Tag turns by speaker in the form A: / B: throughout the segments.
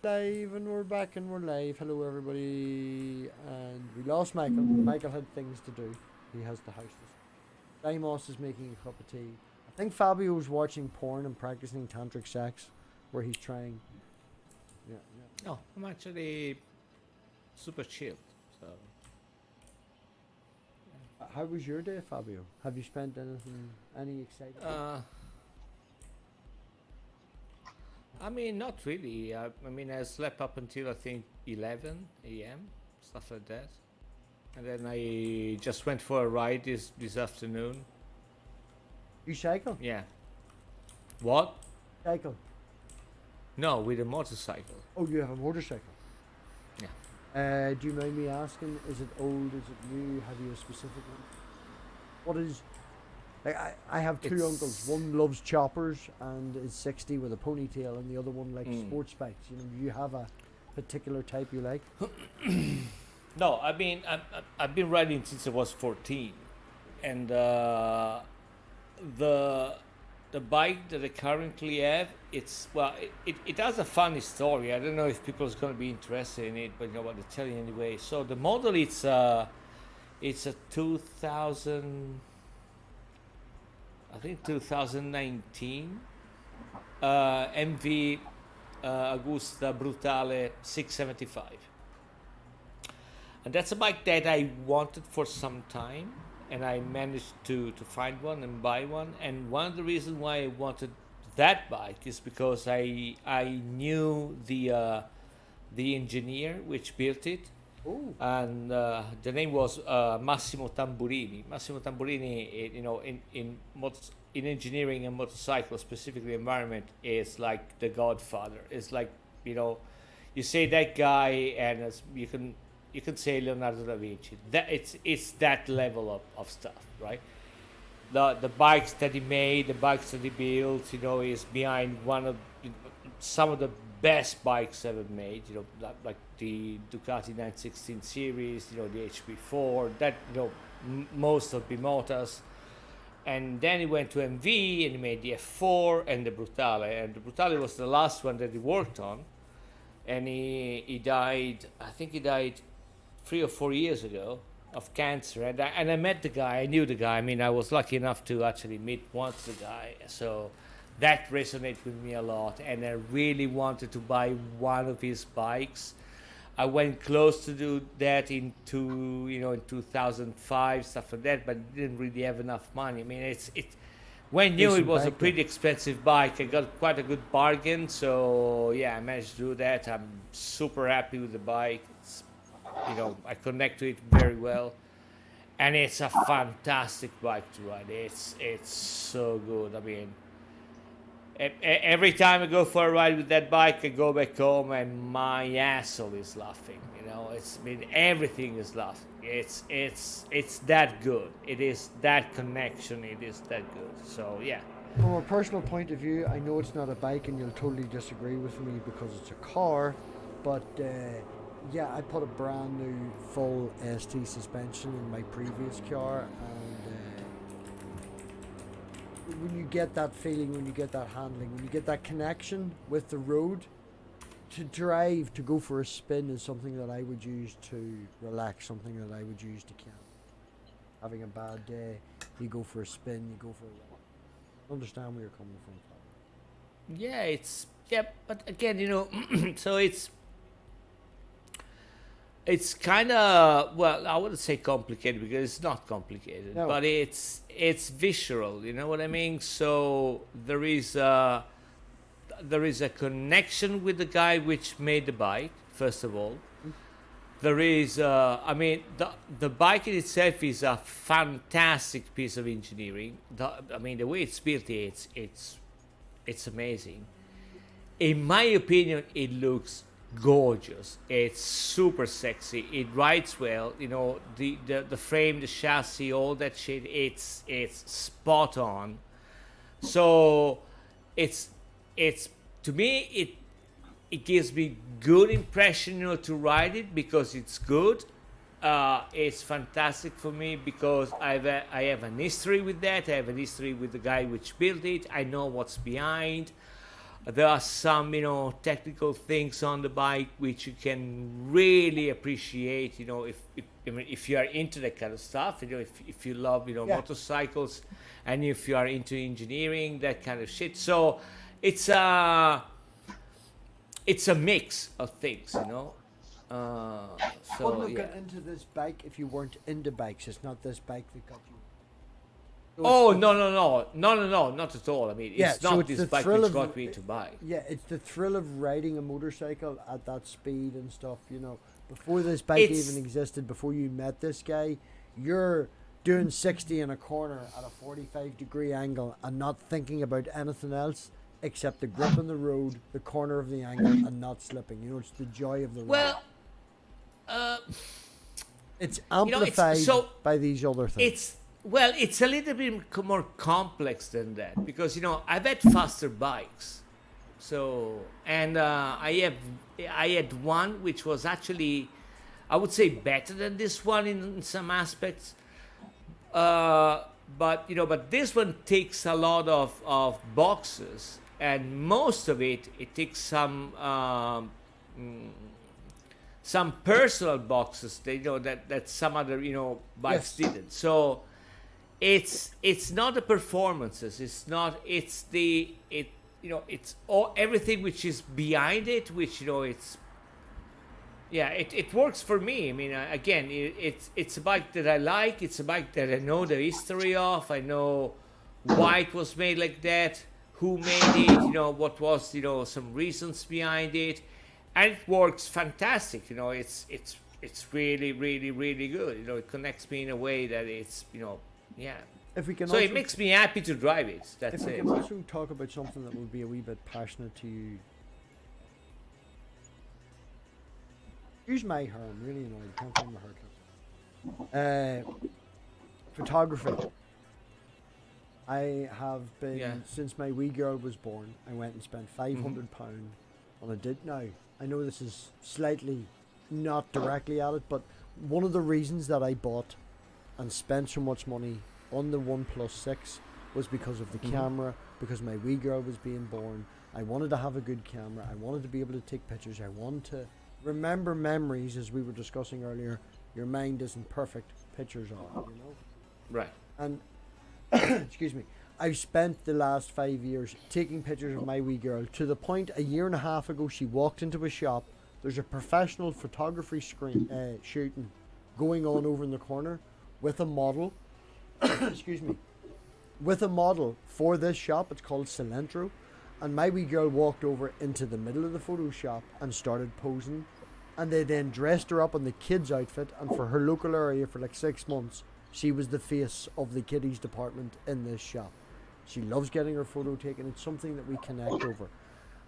A: Live and we're back and we're live. Hello everybody. And we lost Michael. Michael had things to do. He has the house. Dimos is making a cup of tea. I think Fabio's watching porn and practicing tantric sex, where he's trying. Yeah, yeah.
B: No, I'm actually super chilled. So
A: How was your day, Fabio? Have you spent any exciting?
B: I mean, not really. I mean, I slept up until I think 11 a.m. stuff like that, and then I just went for a ride this afternoon.
A: You cycle?
B: Yeah. What?
A: Cycle.
B: No, with a motorcycle.
A: Oh, you have a motorcycle.
B: Yeah.
A: Do you mind me asking? Is it old? Is it new? Have you a specific one? What is? Like I have two uncles. One loves choppers and is 60 with a ponytail, and the other one likes sports bikes. You know, do you have a particular type you like?
B: No, I mean, I've been riding since I was 14, and the bike that I currently have, it has a funny story. I don't know if people's going to be interested in it, but you know what, I'll tell you anyway. So the model, it's a 2000, I think 2019 MV Agusta Brutale 675. And that's a bike that I wanted for some time, and I managed to find one and buy one. And one of the reasons why I wanted that bike is because I knew the engineer which built it.
A: Oh.
B: And the name was Massimo Tamburini. Massimo Tamburini, you know, in engineering and motorcycle, specifically environment, is like the godfather. It's like, you know, you say that guy, and you can say Leonardo da Vinci. That it's that level of stuff, right? The bikes that he made, the bikes that he built, you know, is behind some of the best bikes ever made. You know, like the Ducati 916 series, you know, the HP4, that, you know, most of Bimotas. And then he went to MV and he made the F4 and the Brutale. And the Brutale was the last one that he worked on. And he died, I think he died 3 or 4 years ago of cancer. And I met the guy, I knew the guy. I mean, I was lucky enough to actually meet once the guy. So that resonated with me a lot. And I really wanted to buy one of his bikes. I went close to do that in 2005, stuff like that, but didn't really have enough money. I mean, when new it was a pretty expensive bike. I got quite a good bargain, so yeah, I managed to do that. I'm super happy with the bike. You know, I connect to it very well, and it's a fantastic bike to ride. It's so good. I mean, every time I go for a ride with that bike, I go back home and my asshole is laughing. You know, everything is laughing. It's that good. It is that connection. It is that good. So yeah.
A: From a personal point of view, I know it's not a bike, and you'll totally disagree with me because it's a car, but yeah, I put a brand new full ST suspension in my previous car, and when you get that feeling, when you get that handling, when you get that connection with the road, to drive, to go for a spin is something that I would use to relax, something that I would use to camp. Having a bad day, you go for a spin, you go for a walk. Understand where you're coming from.
B: Yeah, but again, you know, so it's kind of, well, I wouldn't say complicated because it's not complicated,
A: No.
B: but it's visceral. You know what I mean? So there is a connection with the guy which made the bike. First of all, there is, I mean, the bike in itself is a fantastic piece of engineering. I mean, the way it's built, it's amazing. In my opinion, it looks gorgeous. It's super sexy. It rides well. You know, the frame, the chassis, all that shit. It's spot on. So it's to me it gives me good impression, you know, to ride it because it's good. It's fantastic for me because I have an history with that. I have an history with the guy which built it. I know what's behind. There are some, technical things on the bike which you can really appreciate. If you are into that kind of stuff, if you love,
A: Yeah.
B: motorcycles, and if you are into engineering, that kind of shit. So it's a mix of things, So
A: Wouldn't have
B: yeah.
A: got into this bike if you weren't into bikes. It's not this bike that got you. So
B: Oh
A: it's
B: no, not at all. I mean,
A: Yeah,
B: it's
A: so
B: not
A: it's
B: this
A: the
B: bike
A: thrill
B: which
A: of-
B: got me to buy.
A: Yeah, it's the thrill of riding a motorcycle at that speed and stuff, Before this bike
B: It's-
A: even existed, before you met this guy, you're doing 60 in a corner at a 45-degree angle and not thinking about anything else except the grip on the road, the corner of the angle, and not slipping. It's the joy of the ride.
B: Well,
A: It's
B: it's
A: amplified
B: so-
A: by these other things.
B: it's a little bit more complex than that because I've had faster bikes, so and I had one which was actually, I would say, better than this one in some aspects, but this one takes a lot of boxes, and most of it takes some personal boxes that some other bikes
A: Yes.
B: didn't. So it's not the performances, it's all everything which is behind it, which it works for me. I mean, again, it's a bike that I like, it's a bike that I know the history of, I know why it was made like that, who made it, what was some reasons behind it, and it works fantastic. It's really, really, really good. It connects me in a way that it's yeah.
A: If we can
B: So
A: also,
B: it makes me happy to drive it. That's
A: if we
B: it.
A: can also talk about something that would be a wee bit passionate to you. Use my hair, I'm really annoyed. I can't find my haircut. Photography. I have been,
B: Yeah.
A: since my wee girl was born, I went and spent £500 on a did. Now, I know this is slightly not directly at it, but one of the reasons that I bought and spent so much money on the OnePlus 6 was because of the camera, because my wee girl was being born. I wanted to have a good camera. I wanted to be able to take pictures. I wanted to remember memories, as we were discussing earlier. Your mind isn't perfect. Pictures are,
B: Right.
A: And, excuse me, I've spent the last 5 years taking pictures of my wee girl to the point a year and a half ago she walked into a shop. There's a professional photography shooting going on over in the corner with a model. Excuse me. With a model for this shop. It's called Cilantro. And my wee girl walked over into the middle of the photo shop and started posing. And they then dressed her up in the kids' outfit. And for her local area for like 6 months, she was the face of the kiddies department in this shop. She loves getting her photo taken. It's something that we connect over.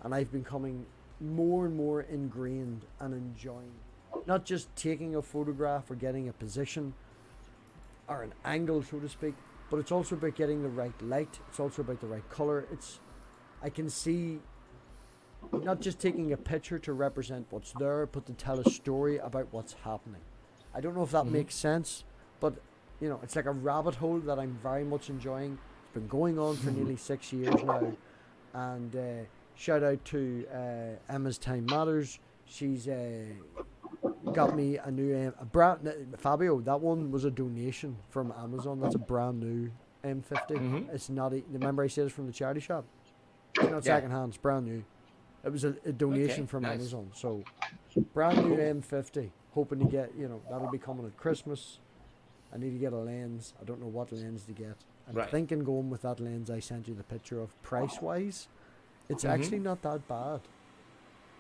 A: And I've been becoming more and more ingrained and enjoying not just taking a photograph or getting a position or an angle, so to speak, but it's also about getting the right light. It's also about the right color. I can see not just taking a picture to represent what's there, but to tell a story about what's happening. I don't know if that makes sense, but it's like a rabbit hole that I'm very much enjoying. It's been going on for nearly 6 years now, and shout out to Emma's Time Matters. She's got me a new Fabio. That one was a donation from Amazon. That's a brand new M50. It's not. Remember I said it's from the charity shop. It's not second hand. It's brand new. It was a donation from
B: nice.
A: Amazon. So brand new M50. Hoping to get that'll be coming at Christmas. I need to get a lens. I don't know what lens to get. I'm
B: Right.
A: thinking going with that lens I sent you the picture of price wise. It's actually not that bad.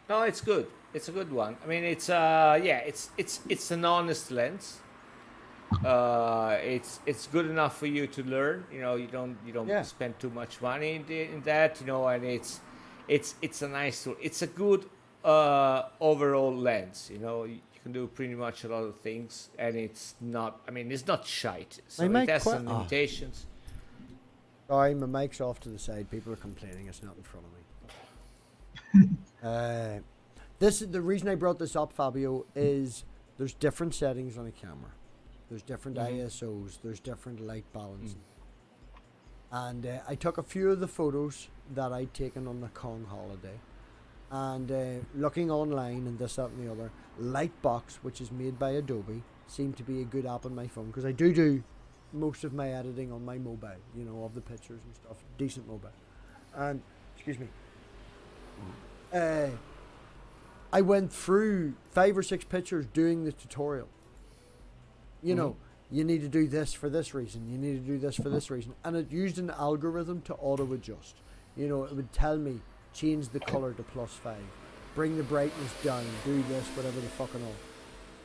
B: No, it's good. It's a good one. I mean, it's an honest lens. It's good enough for you to learn. You don't spend too much money in that. And it's a nice tool. It's a good overall lens. You can do pretty much a lot of things, and it's not. I mean, it's not shite. So it has some limitations.
A: Sorry, my mic's off to the side. People are complaining it's not in front of me. The reason I brought this up, Fabio, is there's different settings on a camera. There's different ISOs. There's different light balancing. And I took a few of the photos that I'd taken on the Kong holiday. And looking online and this, that and the other, Lightbox, which is made by Adobe, seemed to be a good app on my phone, because I do most of my editing on my mobile, you know, of the pictures and stuff, decent mobile. And, excuse me, I went through 5 or 6 pictures doing the tutorial. You know, you need to do this for this reason, you need to do this for this reason. And it used an algorithm to auto adjust. You know, it would tell me, change the color to +5, bring the brightness down, do this, whatever the fucking all.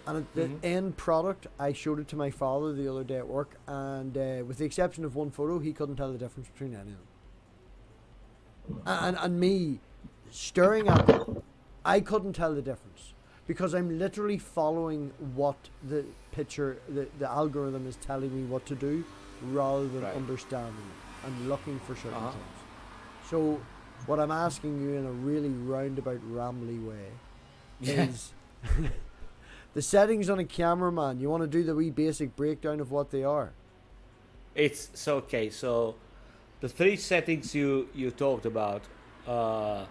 A: And at the end product, I showed it to my father the other day at work, and with the exception of one photo, he couldn't tell the difference between any of them. And me staring at them, I couldn't tell the difference, because I'm literally following what the picture, the algorithm is telling me what to do, rather than understanding it and looking for certain things. So what I'm asking you in a really roundabout, rambly way is the settings on a cameraman. You want to do the wee basic breakdown of what they are?
B: It's so okay. So the 3 settings you talked about, the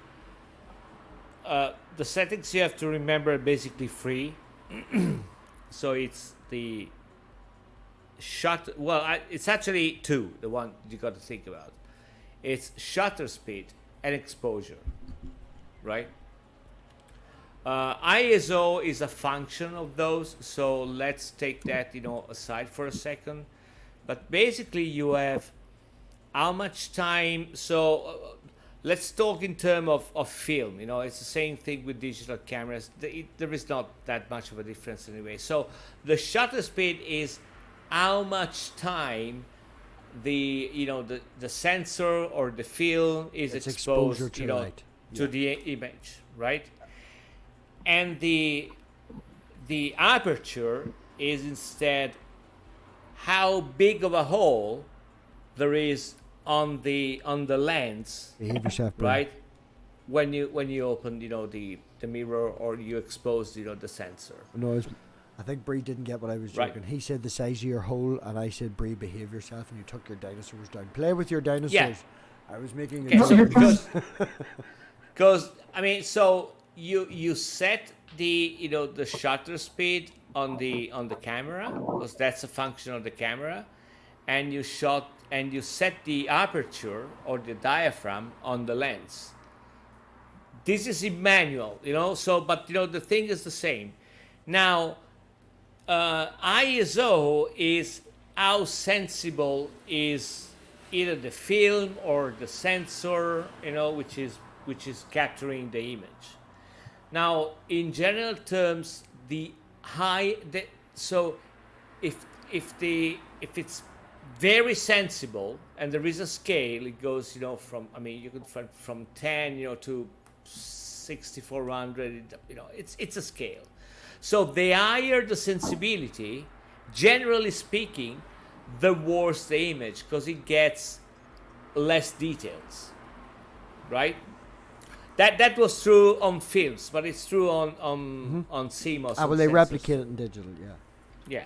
B: settings you have to remember are basically 3. So it's the shutter. Well, it's actually 2. The one you got to think about. It's shutter speed and exposure, right? ISO is a function of those, so let's take that, you know, aside for a second. But basically, you have how much time. So let's talk in terms of film. You know, it's the same thing with digital cameras. There is not that much of a difference anyway. So the shutter speed is how much time the sensor or the film is exposed to light. To the image, right? And the aperture is instead how big of a hole there is on the lens, right? When you open, you know, the mirror, or you expose, you know, the sensor.
A: No, I think Bree didn't get what I was joking. He said the size of your hole, and I said, Bree, behave yourself, and you took your dinosaurs down. Play with your dinosaurs. Yeah. I was making a joke.
B: Because I mean, so you set the shutter speed on the camera, because that's a function of the camera, and you set the aperture or the diaphragm on the lens. This is in manual, you know. So, but you know, the thing is the same. Now, ISO is how sensible is either the film or the sensor, you know, which is capturing the image. Now, in general terms, so if it's very sensible and there is a scale, it goes, you know, you could from 10, you know, to 6400, you know, it's a scale. So the higher the sensibility, generally speaking, the worse the image, because it gets less details, right? That was true on films, but it's true on CMOS.
A: Well, they replicate it in digital, yeah.
B: Yeah.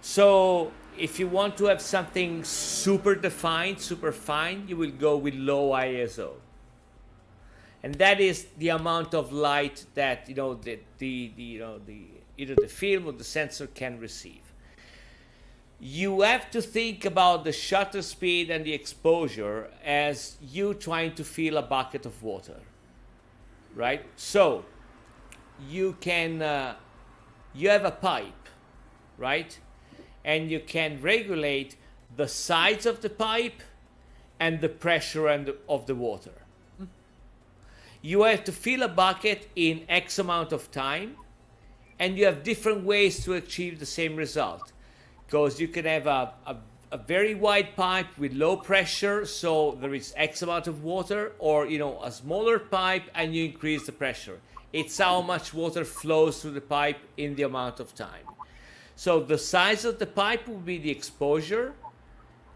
B: So if you want to have something super defined, super fine, you will go with low ISO. And that is the amount of light that, you know, either the film or the sensor can receive. You have to think about the shutter speed and the exposure as you trying to fill a bucket of water, right? So you can you have a pipe, right? And you can regulate the size of the pipe and the pressure of the water. You have to fill a bucket in X amount of time, and you have different ways to achieve the same result. Because you can have a very wide pipe with low pressure, so there is X amount of water, or, you know, a smaller pipe and you increase the pressure. It's how much water flows through the pipe in the amount of time. So the size of the pipe would be the exposure,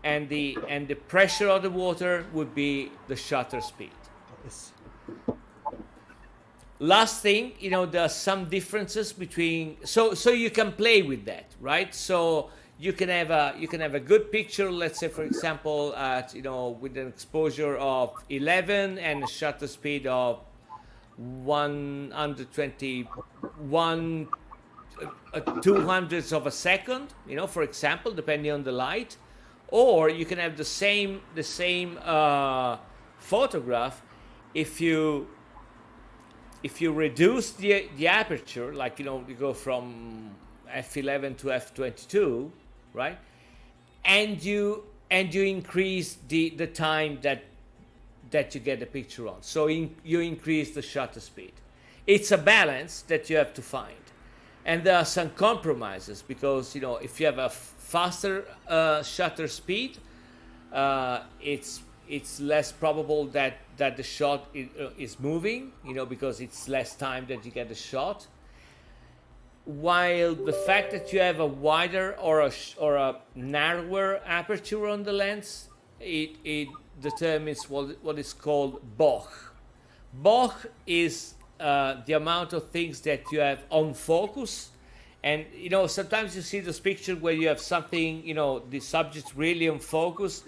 B: and the pressure of the water would be the shutter speed.
A: Yes.
B: Last thing, you know, there are some differences between, so you can play with that, right? So you can have a good picture, let's say for example at with an exposure of 11 and a shutter speed of 121 200ths of a second, for example, depending on the light. Or you can have the same photograph if you reduce the aperture, like you go from f11 to f22, right? And you increase the time that you get the picture on. So you increase the shutter speed. It's a balance that you have to find. And there are some compromises because, if you have a faster shutter speed, it's less probable that the shot is moving, because it's less time that you get the shot. While the fact that you have a wider or a narrower aperture on the lens, it determines what is called Boch. Boch is the amount of things that you have on focus. And sometimes you see this picture where you have something, the subject's really on focus,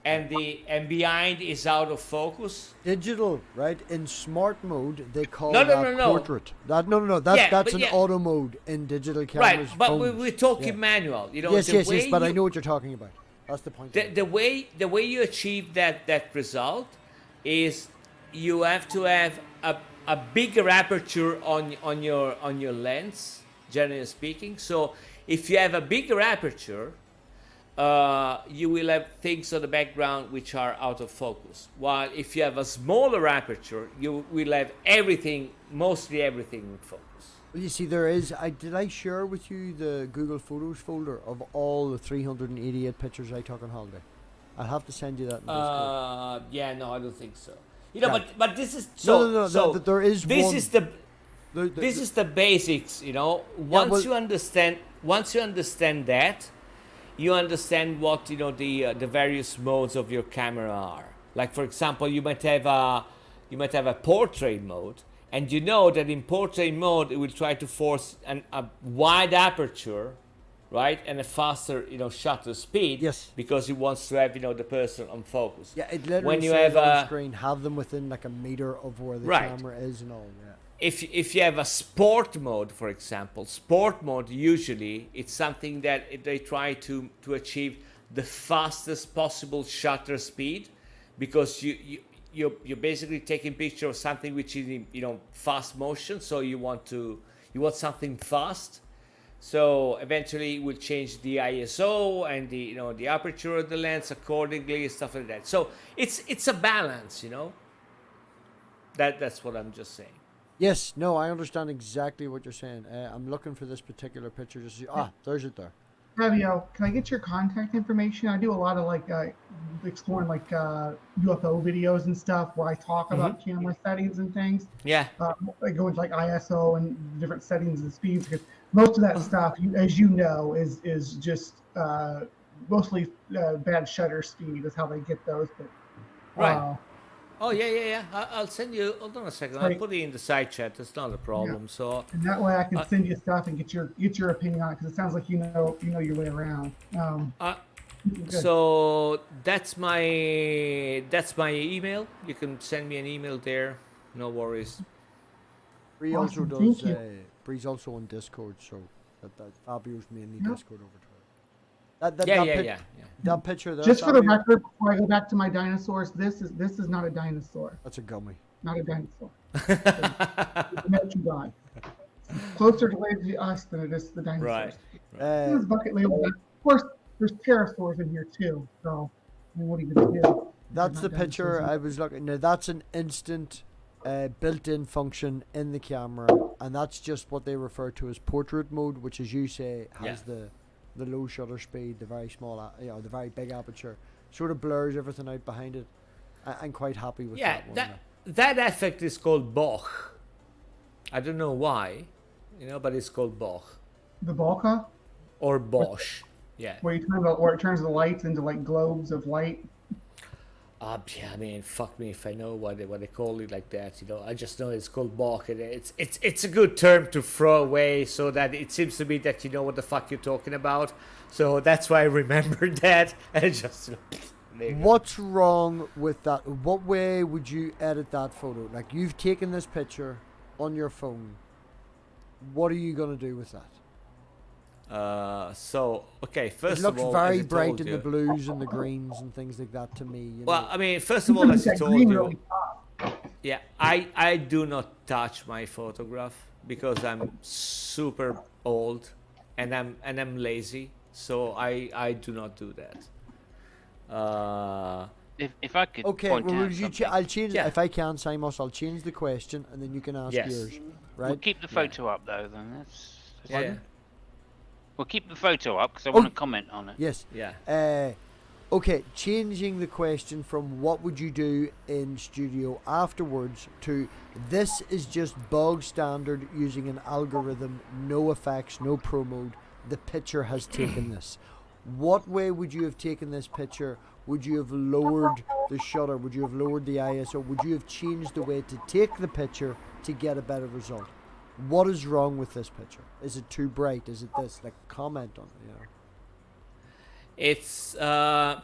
B: and behind is out of focus.
A: Digital, right? In smart mode, they call
B: No.
A: portrait. That's an auto mode in digital cameras.
B: Right, but we're talking manual.
A: Yes. But I know what you're talking about. That's the point.
B: The way you achieve that result is you have to have a bigger aperture on your lens, generally speaking. So if you have a bigger aperture, you will have things on the background which are out of focus. While if you have a smaller aperture, you will have mostly everything in focus.
A: Well, you see, there is. Did I share with you the Google Photos folder of all the 388 pictures I took on holiday? I'll have to send you that. In Discord.
B: Yeah, no, I don't think so.
A: Yeah.
B: But this is so.
A: No, there is
B: this
A: one.
B: is this is the basics. Once you understand that, you understand what the various modes of your camera are. Like for example, you might have a portrait mode, and you know that in portrait mode it will try to force a wide aperture, right, and a faster shutter speed.
A: Yes.
B: Because it wants to have the person on focus.
A: Yeah, it literally
B: when you
A: says
B: have
A: on screen, have them within like a meter of where the
B: Right.
A: camera is and all. Yeah.
B: If you have a sport mode, for example, sport mode usually it's something that they try to achieve the fastest possible shutter speed, because you're basically taking picture of something which is in fast motion, so you want something fast. So eventually we'll change the ISO and the aperture of the lens accordingly, stuff like that. So it's a balance, That's what I'm just saying.
A: Yes, no, I understand exactly what you're saying. I'm looking for this particular picture. Just there's it there.
C: Fabio, can I get your contact information? I do a lot of exploring UFO videos and stuff where I talk about camera settings and things.
B: Yeah.
C: I go into ISO and different settings and speeds, because most of that stuff, as you know, is just mostly bad shutter speed is how they get those. But
B: right. Oh yeah. I'll send you. Hold on a second. I'll
C: Right.
B: put it in the side chat. It's not a problem.
C: Yeah.
B: So.
C: And that way I can send you stuff and get your opinion on it, because it sounds like you know your way around. Good.
B: So that's my email. You can send me an email there. No worries.
A: Bree
C: Awesome,
A: also
C: thank
A: does.
C: you.
A: Bree's also on Discord, so that Fabio's mainly
C: Yep.
A: Discord over to her.
B: Yeah.
A: That picture there.
C: Just for the
A: Fabio,
C: record, before I go back to my dinosaurs, this is not a dinosaur.
A: that's a gummy.
C: Not a dinosaur. It's a Metrodon. Closer to us than it is to the dinosaurs.
B: Right.
C: This is bucket label. Of course, there's pterosaurs in here too. So, what are you gonna do?
A: That's the
C: Not
A: picture
C: dinosaurs.
A: I was looking. Now that's an instant built-in function in the camera, and that's just what they refer to as portrait mode, which, as you say, has the low shutter speed, the very small, the very big aperture, sort of blurs everything out behind it. I'm quite happy with that one.
B: That effect is called Boch. I don't know why, but it's called Boch
C: The Volca,
B: or Bosch. Yeah.
C: where it turns the lights into globes of light.
B: Yeah, I mean, fuck me if I know what they call it like that. I just know it's called balk, and it's a good term to throw away, so that it seems to me that you know what the fuck you're talking about. So that's why I remembered that, and just there you go.
A: What's wrong with that? What way would you edit that photo? Like, you've taken this picture on your phone. What are you gonna do with that?
B: So okay,
A: It
B: first
A: looks
B: of all,
A: very
B: as I
A: bright
B: told
A: in
B: you,
A: the blues and the greens and things like that to me. You
B: well,
A: know.
B: I mean, first of all, as I
C: That
B: told
C: green
B: you,
C: really pops.
B: yeah, I do not touch my photograph because I'm super old and I'm lazy, so I do not do that.
D: If I could
A: Okay,
D: point
A: well,
D: out
A: would you
D: something,
A: I'll change
B: Yeah.
A: if I can, Simos. I'll change the question and then you can ask
B: Yes.
A: yours.
D: we'll
A: Right?
D: keep the photo up though. Then that's
B: Yeah,
D: we'll keep the photo up because I want to comment on it.
A: Yes.
B: yeah.
A: Okay, changing the question from what would you do in studio afterwards to this is just bog standard using an algorithm, no effects, no pro mode. The picture has taken this. What way would you have taken this picture? Would you have lowered the shutter? Would you have lowered the ISO? Would you have changed the way to take the picture to get a better result? What is wrong with this picture? Is it too bright? Is it this? Like, comment on it, you know.
B: It's I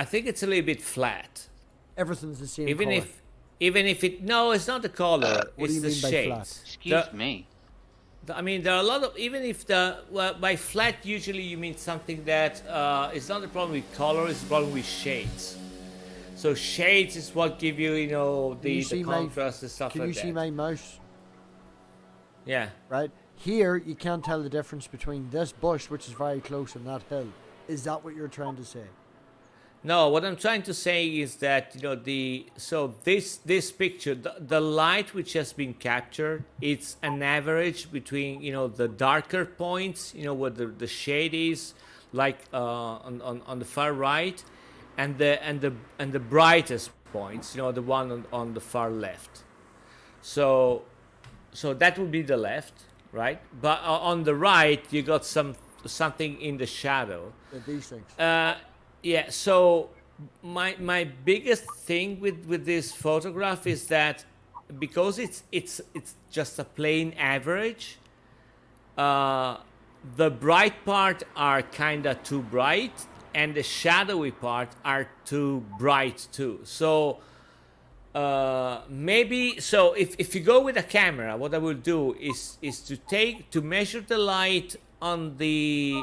B: think it's a little bit flat.
A: Everything's the same
B: Even
A: color.
B: even if it no, it's not the color.
A: What do
B: it's
A: you
B: the
A: mean by
B: shades.
A: flat?
D: Excuse me.
B: I mean, there are a lot of even if by flat usually you mean something that it's not the problem with color, it's the problem with shades. So shades is what give you
A: Can
B: the
A: you see my-
B: contrast and stuff
A: Can
B: like
A: you
B: that.
A: see my mouse?
B: Yeah.
A: Right here, you can't tell the difference between this bush, which is very close, and that hill. Is that what you're trying to say?
B: No, what I'm trying to say is that this picture, the light which has been captured, it's an average between the darker points, where the shade is, like on the far right, and the brightest points, the one on the far left. So that would be the left, right? But on the right, you got something in the shadow.
A: These things.
B: Yeah, so my biggest thing with this photograph is that because it's just a plain average, the bright part are kinda too bright and the shadowy part are too bright too. So maybe if you go with a camera, what I will do is to measure the light on the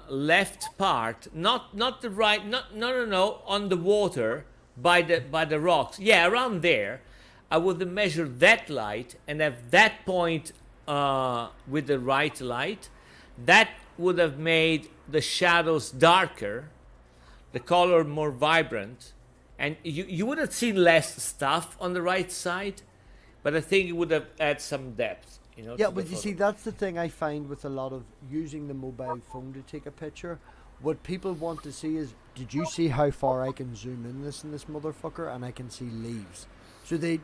B: left part, not the right, no, on the water by the rocks, yeah, around there. I would measure that light and have that point with the right light. That would have made the shadows darker, the color more vibrant, and you would have seen less stuff on the right side, but I think it would have had some depth.
A: Yeah, but you see, that's the thing I find with a lot of using the mobile phone to take a picture. What people want to see is, did you see how far I can zoom in this motherfucker and I can see leaves? So they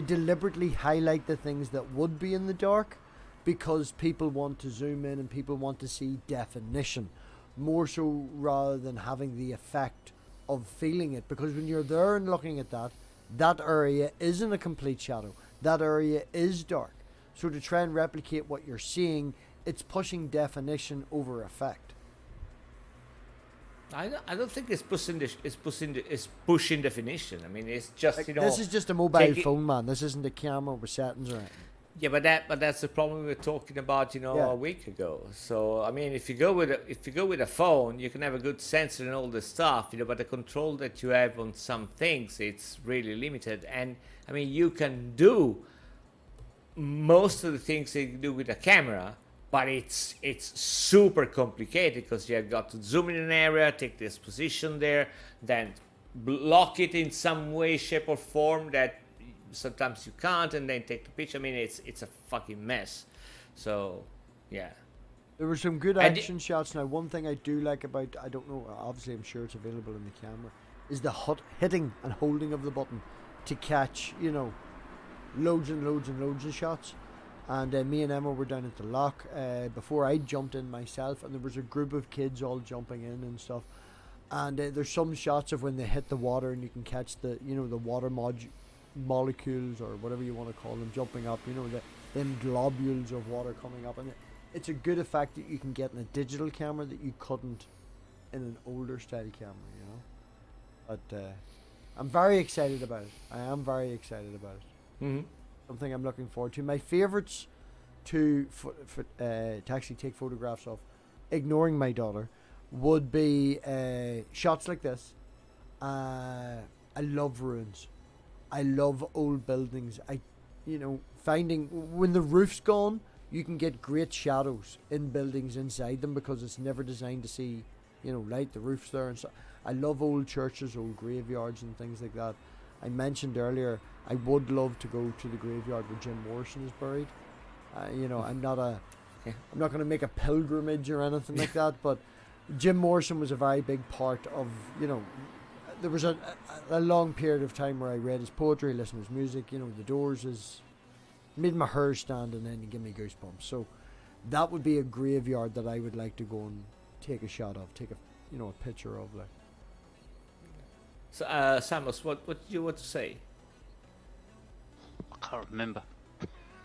A: deliberately highlight the things that would be in the dark because people want to zoom in and people want to see definition more so rather than having the effect of feeling it. Because when you're there and looking at that area isn't a complete shadow. That area is dark. So to try and replicate what you're seeing, it's pushing definition over effect.
B: I don't think it's pushing definition. I mean, it's just
A: Like, this is just a mobile
B: take it-
A: phone, man. This isn't a camera with settings or anything.
B: Yeah, but that's the problem we were talking about,
A: Yeah.
B: a week ago. So I mean, if you go with a phone, you can have a good sensor and all this stuff, but the control that you have on some things, it's really limited. And I mean, you can do most of the things that you do with a camera, but it's super complicated because you have got to zoom in an area, take this position there, then block it in some way, shape, or form that sometimes you can't, and then take the picture. I mean, it's a fucking mess. So, yeah.
A: There were some good
B: And
A: action shots. Now, one thing I do like about, I don't know, obviously I'm sure it's available in the camera, is the hitting and holding of the button to catch, loads and loads and loads of shots. And me and Emma were down at the lock before I jumped in myself, and there was a group of kids all jumping in and stuff. And there's some shots of when they hit the water and you can catch the, the water molecules or whatever you want to call them jumping up, them globules of water coming up. And it's a good effect that you can get in a digital camera that you couldn't in an older style camera, But I'm very excited about it. I am very excited about it.
B: Mm-hmm.
A: Something I'm looking forward to. My favourites to actually take photographs of, ignoring my daughter, would be shots like this. I love ruins. I love old buildings. Finding when the roof's gone, you can get great shadows in buildings inside them because it's never designed to see, light. The roof's there and so. I love old churches, old graveyards, and things like that. I mentioned earlier I would love to go to the graveyard where Jim Morrison is buried. I'm not going to make a pilgrimage or anything like that, but Jim Morrison was a very big part of, there was a long period of time where I read his poetry, listened to his music. The Doors is made my hair stand and then give me goosebumps. So that would be a graveyard that I would like to go and take a shot of, take a picture of. Like.
B: So, Samus, what did you want to say?
D: I can't remember.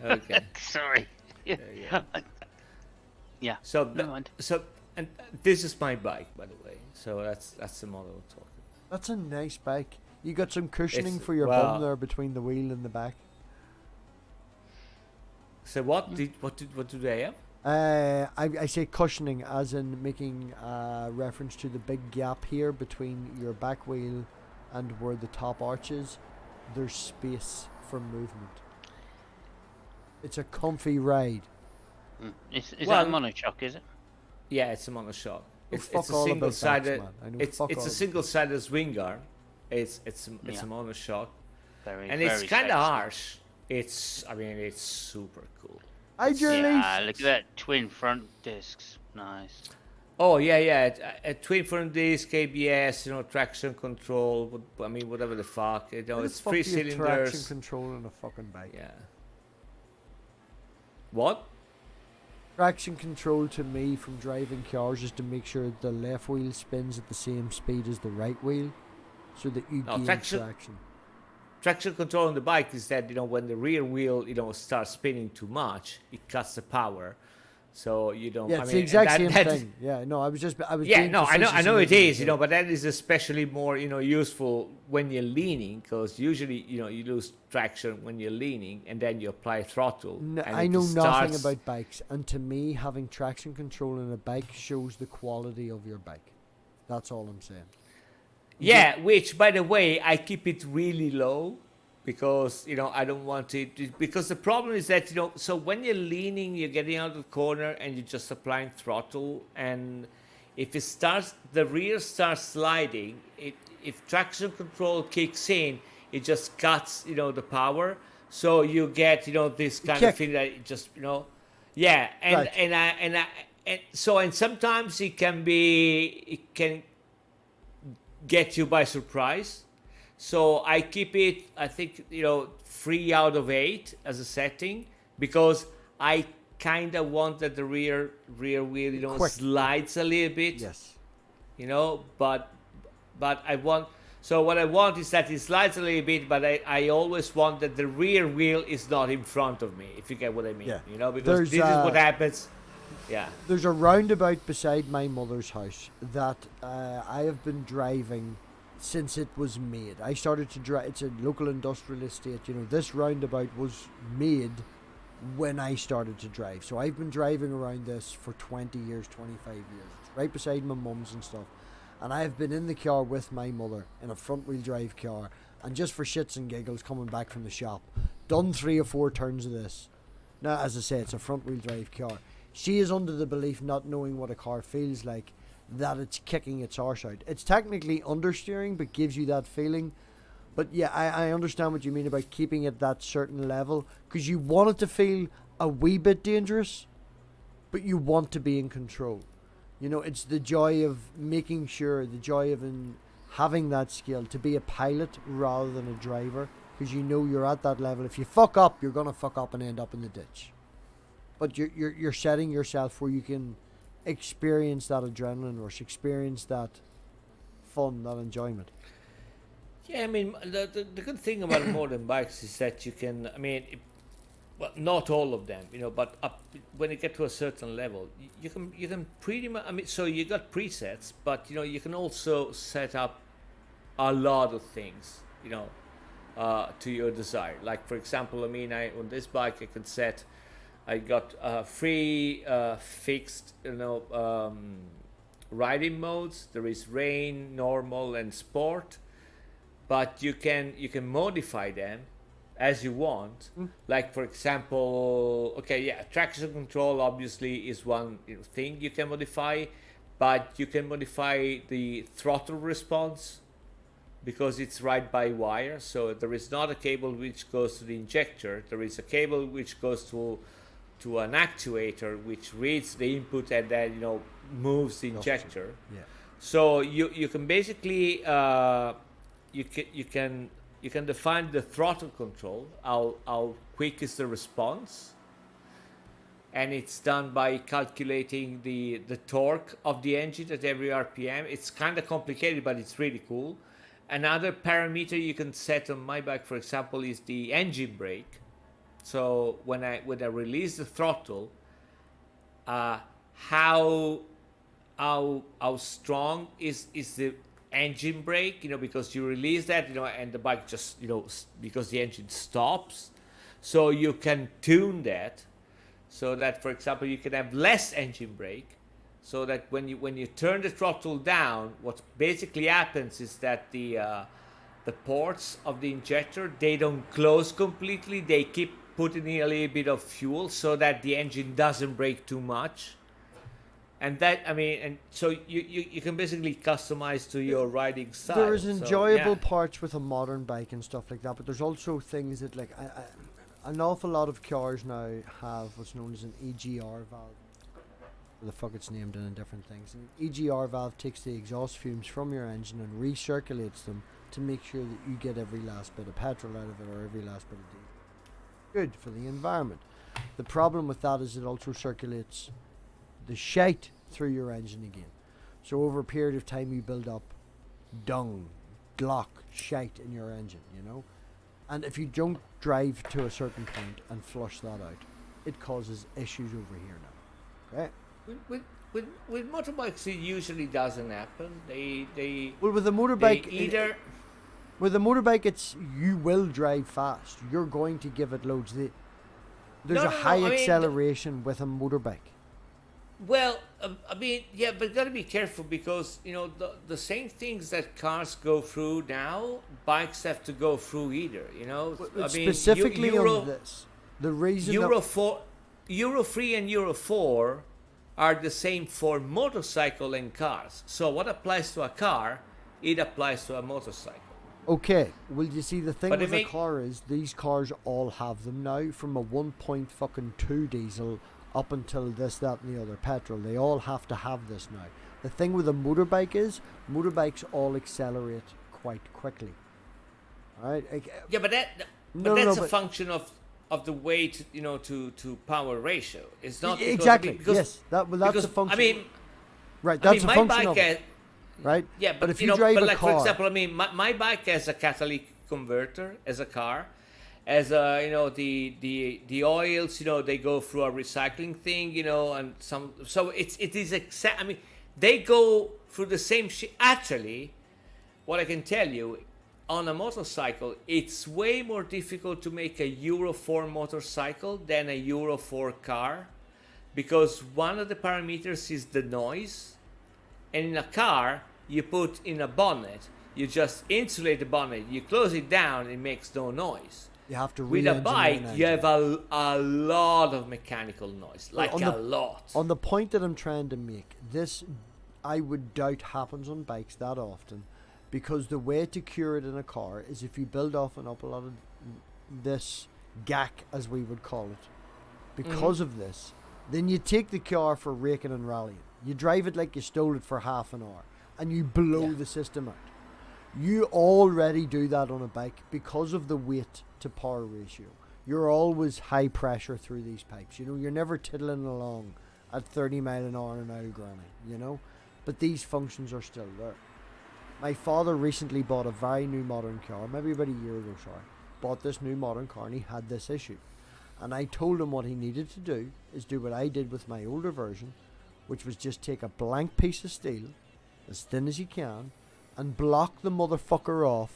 B: Okay.
D: Sorry.
B: Yeah.
D: Yeah.
B: So,
D: never mind.
B: And this is my bike, by the way. So that's the model we're talking.
A: That's a nice bike. You got some cushioning
B: It's-
A: for your
B: well-
A: bum there between the wheel and the back.
B: So what do they have?
A: I say cushioning as in making reference to the big gap here between your back wheel and where the top arch is. There's space for movement. It's a comfy ride.
D: Is
B: Well-
D: that a monochock, is it?
B: Yeah, it's a monoshock. It's
A: fuck
B: a
A: all about bikes,
B: single-sided.
A: man. I know
B: It's
A: fuck all
B: a
A: about
B: single-sided swing arm. It's
D: Yeah.
B: a monoshock,
D: Very,
B: and it's
D: very
B: kind of
D: sexy.
B: harsh. It's super cool.
A: Hi, Journey.
D: Yeah, look at that twin front discs. Nice.
B: Oh yeah. A twin front disc, ABS, traction control. Whatever the fuck.
A: How the
B: It's
A: fuck
B: 3
A: do you have traction
B: cylinders.
A: control in a fucking bike.
B: Yeah. What?
A: Traction control to me from driving cars is to make sure the left wheel spins at the same speed as the right wheel, so that you
B: No,
A: gain
B: traction-
A: traction.
B: Traction control on the bike is that when the rear wheel starts spinning too much, it cuts the power. So you don't.
A: Yeah, it's the exact same
B: that-
A: thing. Yeah, no, I was.
B: Yeah,
A: being
B: no, I
A: facetious
B: know
A: in
B: it
A: making
B: is,
A: joke.
B: but that is especially more, useful when you're leaning, because usually, you lose traction when you're leaning, and then you apply throttle.
A: No,
B: and
A: I
B: it
A: know nothing
B: starts-
A: about bikes, and to me, having traction control in a bike shows the quality of your bike. That's all I'm saying.
B: Yeah, which, by the way, I keep it really low, because I don't want it. Because the problem is that so when you're leaning, you're getting out of the corner, and you're just applying throttle, and if the rear starts sliding, if traction control kicks in, it just cuts the power, so you get this kind
A: kick.
B: of thing that it just yeah, and
A: Right.
B: and sometimes it can get you by surprise. So I keep it, I think, 3 out of 8 as a setting, because I kind of want that the rear wheel,
A: Quick.
B: slides a little bit,
A: Yes.
B: but I want, so what I want is that it slides a little bit, but I always want that the rear wheel is not in front of me, if you get what I mean,
A: Yeah.
B: because
A: There's,
B: this is what happens. Yeah.
A: There's a roundabout beside my mother's house that I have been driving since it was made. I started to drive. It's a local industrial estate. This roundabout was made when I started to drive. So I've been driving around this for 20 years, 25 years. It's right beside my mum's and stuff. And I have been in the car with my mother in a front wheel drive car, and just for shits and giggles coming back from the shop, done 3 or 4 turns of this. Now, as I say, it's a front wheel drive car. She is under the belief, not knowing what a car feels like, that it's kicking its arse out. It's technically understeering, but gives you that feeling. But yeah, I understand what you mean about keeping it that certain level, because you want it to feel a wee bit dangerous, but you want to be in control. It's the joy of making sure, the joy of having that skill to be a pilot rather than a driver, because you're at that level. If you fuck up, you're gonna fuck up and end up in the ditch. But you're setting yourself where you can experience that adrenaline rush, experience that fun, that enjoyment.
B: Yeah, I mean, the good thing about modern bikes is that you can, I mean, well, not all of them, but when you get to a certain level, you can pretty much, I mean, so you got presets, but, you can also set up a lot of things, to your desire. Like, for example, I mean, on this bike, I got three fixed, riding modes. There is rain, normal, and sport. But you can modify them as you want. Like, for example, traction control obviously is one thing you can modify, but you can modify the throttle response because it's right by wire. So there is not a cable which goes to the injector. There is a cable which goes to an actuator which reads the input and then moves the injector.
A: Yeah.
B: So you can basically you can define the throttle control, how quick is the response, and it's done by calculating the torque of the engine at every RPM. It's kind of complicated, but it's really cool. Another parameter you can set on my bike, for example, is the engine brake. So when I release the throttle, how strong is the engine brake? Because you release that, and the bike just, because the engine stops. So you can tune that so that, for example, you can have less engine brake. So that when you turn the throttle down, what basically happens is that the ports of the injector, they don't close completely. They keep putting in a little bit of fuel so that the engine doesn't brake too much. And that, I mean, and so you can basically customize to your riding style.
A: There's enjoyable parts with a modern bike and stuff like that, but there's also things that, like, an awful lot of cars now have what's known as an EGR valve. The fuck it's named in different things. An EGR valve takes the exhaust fumes from your engine and recirculates them to make sure that you get every last bit of petrol out of it or every last bit of diesel. Good for the environment. The problem with that is it also circulates the shite through your engine again. So over a period of time you build up dung, glock, shite in your engine, And if you don't drive to a certain point and flush that out, it causes issues over here now. Okay?
B: With motorbikes, it usually doesn't happen.
A: Well, with a motorbike,
B: either
A: with a motorbike, it's you will drive fast. You're going to give it loads. There's a high acceleration with a motorbike.
B: Well, I mean, yeah, but gotta be careful because the same things that cars go through now, bikes have to go through either.
A: I mean, specifically on this, the reason
B: Euro 3 and Euro 4 are the same for motorcycle and cars. So what applies to a car, it applies to a motorcycle.
A: Okay, well, you see, the thing with a car is these cars all have them now, from a 1.2 diesel up until this, that, and the other petrol. They all have to have this now. The thing with a motorbike is motorbikes all accelerate quite quickly. All right.
B: Yeah, but that's a function of the weight, to power ratio. It's not
A: exactly
B: because,
A: yes. That's a function.
B: I mean,
A: right. That's a
B: my
A: function
B: bike
A: of it. Right.
B: Yeah, but
A: if you drive a
B: like
A: car,
B: for example, I mean, my bike has a catalytic converter as a car, as the oils, they go through a recycling thing, and so it is I mean, they go through the same shit. Actually, what I can tell you, on a motorcycle, it's way more difficult to make a Euro 4 motorcycle than a Euro 4 car, because one of the parameters is the noise, and in a car, you put in a bonnet, you just insulate the bonnet, you close it down, it makes no noise.
A: You have to
B: with a bike, you have a lot of mechanical noise, like a lot.
A: On the point that I'm trying to make, this I would doubt happens on bikes that often, because the way to cure it in a car is if you build up a lot of this gack, as we would call it, because of this, then you take the car for raking and rallying. You drive it like you stole it for half an hour, and you blow the system out. You already do that on a bike because of the weight to power ratio. You're always high pressure through these pipes. You're never tiddling along at 30 mile an hour in Isle Granny, But these functions are still there. My father recently bought a very new modern car, maybe about a year ago, sorry. Bought this new modern car and he had this issue. And I told him what he needed to do is do what I did with my older version, which was just take a blank piece of steel, as thin as you can, and block the motherfucker off,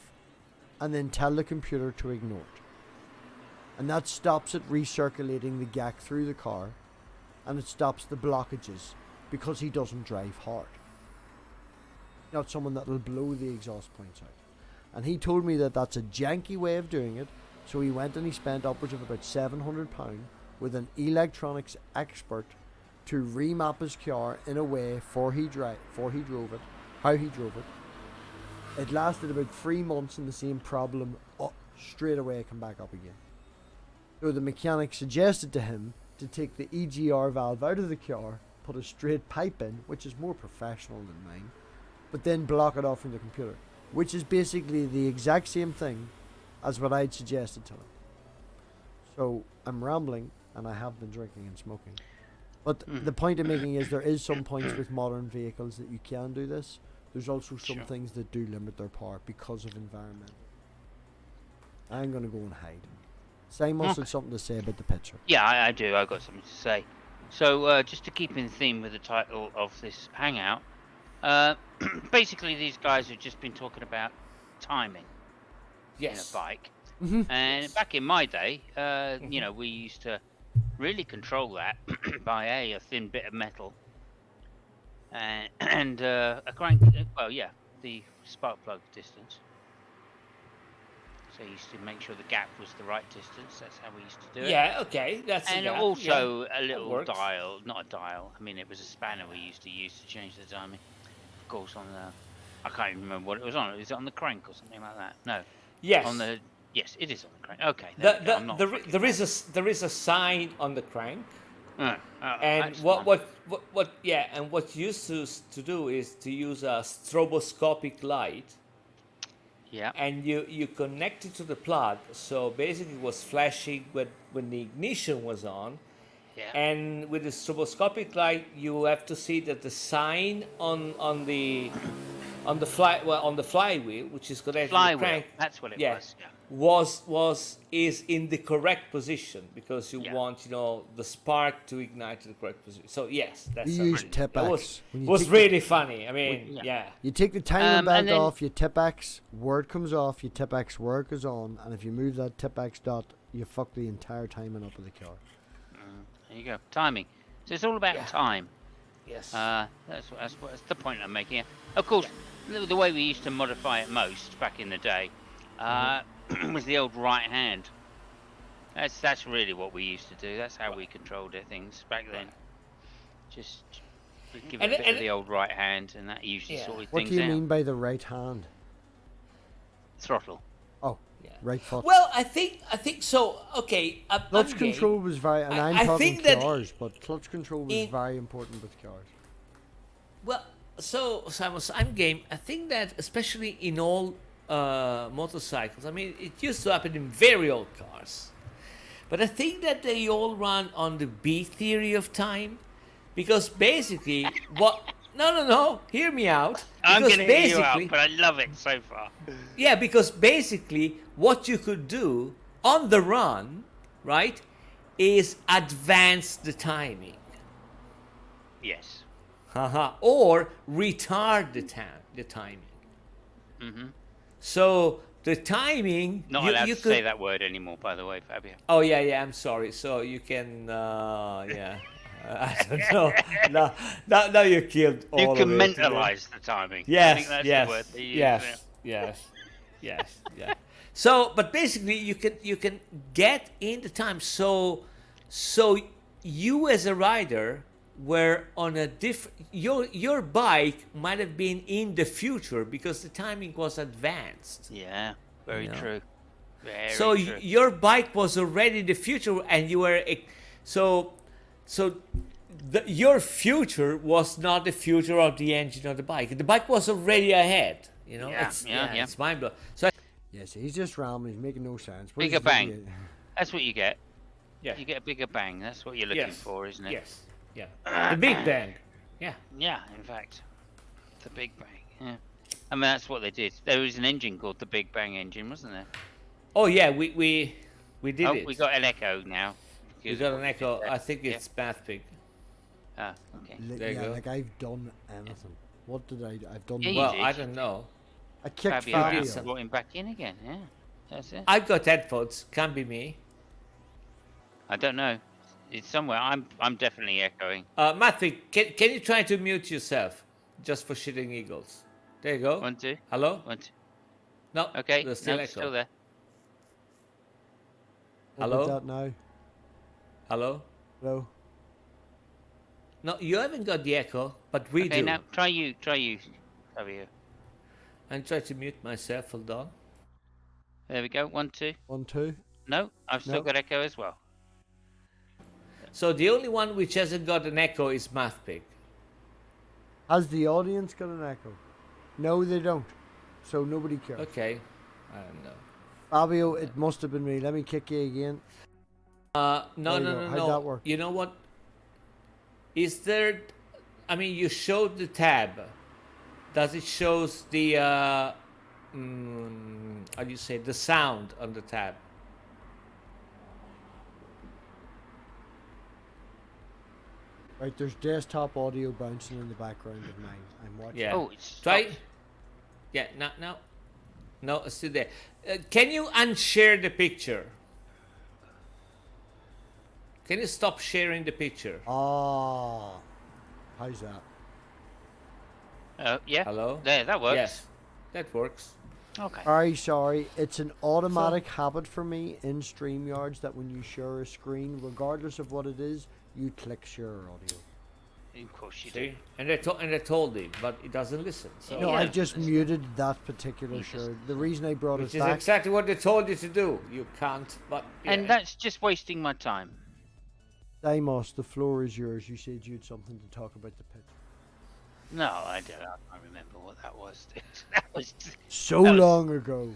A: and then tell the computer to ignore it. And that stops it recirculating the gack through the car, and it stops the blockages, because he doesn't drive hard. Not someone that will blow the exhaust points out. And he told me that that's a janky way of doing it, so he went and he spent upwards of about £700 with an electronics expert to remap his car in a way how he drove it. It lasted about 3 months and the same problem straight away come back up again. So the mechanic suggested to him to take the EGR valve out of the car, put a straight pipe in, which is more professional than mine, but then block it off from the computer, which is basically the exact same thing as what I'd suggested to him. So I'm rambling and I have been drinking and smoking. But the point I'm making is there is some points with modern vehicles that you can do this. There's also some things that do limit their power because of environment. I'm going to go and hide. Simon had something to say about the picture.
D: Yeah, I do. I've got something to say. So, just to keep in theme with the title of this hangout, basically these guys have just been talking about timing in a bike. And back in my day, you know, we used to really control that by a thin bit of metal and a crank. Well, yeah, the spark plug distance. So you used to make sure the gap was the right distance. That's how we used to do it.
B: Yeah, okay, that's
D: and
B: a gap.
D: also
B: yeah,
D: a little
B: works.
D: dial, not a dial. I mean, it was a spanner we used to use to change the timing. Of course, on the, I can't even remember what it was on. Is it on the crank or something like that? No.
B: Yes.
D: On the yes, it is on the crank. Okay.
B: There is a sign on the crank.
D: And
B: And what used to do is to use a stroboscopic light.
D: Yeah.
B: And you connect it to the plug, so basically it was flashing when the ignition was on.
D: Yeah.
B: And with the stroboscopic light, you have to see that the sign on the flywheel, which is connected to the crank,
D: that's what it was. Yeah.
B: is in the correct position, because you want the spark to ignite to the correct position. So yes, that's
A: You use tip X.
B: was really funny. I mean, yeah.
A: You take the timing belt
D: and then-
A: off, you tip X, word comes off, you tip X, word goes on, and if you move that tip X dot, you fuck the entire timing up of the car.
D: There you go. Timing. So it's all about time.
B: Yes.
D: That's the point I'm making. Of course, the way we used to modify it most back in the day was the old right hand. That's really what we used to do. That's how we controlled things back then. Just give it a bit of the old right hand, and that usually sorted
A: What
D: things
A: do you
D: out.
A: mean by the right hand?
D: Throttle.
A: Oh, right foot.
B: Well, I think so. Okay.
A: Clutch control was very, and I'm
B: I
A: talking
B: think that
A: cars, but clutch control was very important with cars.
B: Well, so Simon, I'm game. I think that especially in all motorcycles, I mean, it used to happen in very old cars, but I think that they all run on the B theory of time, because basically No, hear me out.
D: I'm
B: Because
D: going to hear you out,
B: basically-
D: but I love it so far.
B: Yeah, because basically what you could do on the run, right, is advance the timing.
D: Yes.
B: Or retard the timing.
D: Mm-hmm.
B: So the timing...
D: Not allowed to say that word anymore, by the way, Fabio.
B: Oh, yeah, I'm sorry. So you can, yeah... I don't know. Now you killed all
D: You
B: of
D: can
B: it.
D: mentalize the timing.
B: Yes,
D: I think that's the word they use.
B: yes. So, but basically, you can get in the time. So you as a rider were on a different. Your bike might have been in the future because the timing was advanced.
D: Yeah, very true. Very
B: So
D: true.
B: your bike was already the future, and you were your future was not the future of the engine of the bike. The bike was already ahead.
D: Yeah,
B: It's mind blowing. So
A: Yes, he's just rambling. He's making no sense. What
D: Bigger
A: is the
D: bang.
A: video?
D: That's what you get.
B: yeah,
D: You get a bigger bang. That's what you're looking for, isn't it?
B: yes, yeah, the Big Bang. Yeah.
D: Yeah, in fact. The big bang. Yeah. I mean, that's what they did. There was an engine called the Big Bang engine, wasn't there?
B: Oh yeah, we did
D: Oh,
B: it.
D: we got an echo now.
B: We
D: because
B: got
D: of
B: an
D: what you did
B: echo.
D: there.
B: I think it's MathPig.
D: Ah, okay.
B: There you
A: Yeah,
B: go.
A: like I've done anything. What did I do? I've done.
D: Yeah, you
B: Well,
D: did.
B: I don't know.
A: I kicked
D: Fabio
A: Fabio.
D: Ass brought him back in again. Yeah, that's it.
B: I've got headphones. Can be me.
D: I don't know. It's somewhere. I'm definitely echoing.
B: MathPig, can you try to mute yourself, just for shitting giggles? There you go.
D: 1, 2,
B: Hello?
D: 1, 2.
B: No.
D: Okay,
B: There's still
D: no,
B: echo.
D: still there.
A: What
B: Hello?
A: about that now?
B: Hello?
A: Hello.
B: No, you haven't got the echo, but we
D: Okay,
B: do.
D: now try you, Fabio.
B: And try to mute myself. Hold on.
D: There we go. 1, 2.
A: 1, 2.
D: No, I've still
A: No.
D: got echo as well.
B: So the only one which hasn't got an echo is MathPig.
A: Has the audience got an echo? No, they don't. So nobody cares.
B: Okay. I don't know.
A: Fabio, it must have been me. Let me kick you again.
B: No,
A: There you
B: no,
A: go.
B: no,
A: How'd
B: no.
A: that work?
B: You know what? Is there? I mean, you showed the tab. Does it shows the? How do you say the sound on the tab?
A: Right, there's desktop audio bouncing in the background of mine. I'm watching.
B: Yeah.
D: Oh, it's
B: Try.
D: stopped.
B: Yeah. No, it's still there. Can you unshare the picture? Can you stop sharing the picture?
A: Ah, how's that?
D: Yeah.
B: Hello.
D: There, that works.
B: Yes, that works.
D: Okay.
A: Sorry. It's an automatic habit for me in StreamYards that when you share a screen, regardless of what it is, you click share audio.
D: Of course you
B: See,
D: do.
B: and I told him, but he doesn't listen. So.
A: No,
D: Yeah,
A: I've just
D: it's-
A: muted that particular
D: You just-
A: share. The reason I brought
B: Which
A: it
B: is
A: back.
B: exactly what they told you to do. You can't, but yeah.
D: And that's just wasting my time.
A: Deimos, the floor is yours. You said you had something to talk about the pitch.
D: No, I don't. I can't remember what that was. that was
A: So
D: That was-
A: long ago.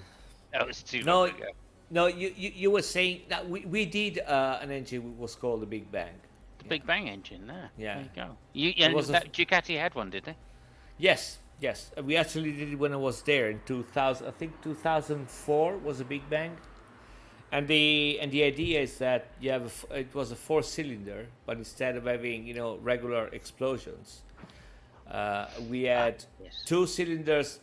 D: too
B: No,
D: long ago.
B: No, you were saying that we did an engine which was called the Big Bang.
D: The Big Bang engine there.
B: Yeah.
D: There you go. And
B: was a
D: that Ducati had one, did they?
B: Yes. We actually did it when I was there in 2000. I think 2004 was a Big Bang. And the idea is that you have it was a 4-cylinder, but instead of having regular explosions, we had
D: Yes.
B: 2 cylinders,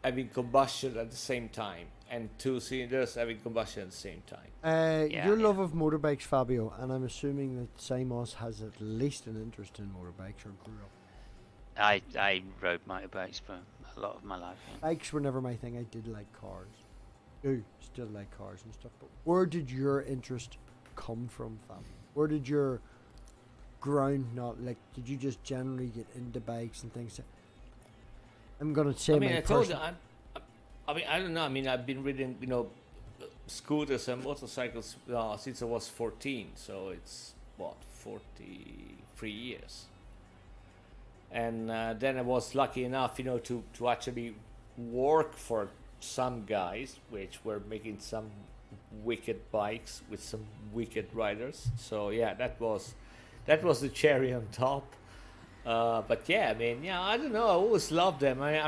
B: having combustion at the same time, and 2 cylinders having combustion at the same time.
A: Your love of motorbikes, Fabio, and I'm assuming that Simos has at least an interest in motorbikes or grew up.
D: I rode motorbikes for a lot of my life. Yeah.
A: Bikes were never my thing. I did like cars. Do still like cars and stuff. But where did your interest come from, Fabio? Where did your ground not like? Did you just generally get into bikes and things? I'm gonna say
B: I mean,
A: my
B: I told you,
A: personal.
B: I mean, I don't know. I mean, I've been riding, scooters and motorcycles since I was 14. So it's what 43 years. And then I was lucky enough, to actually work for some guys, which were making some wicked bikes with some wicked riders. So yeah, that was the cherry on top. But yeah, I mean, I don't know. I always loved them. I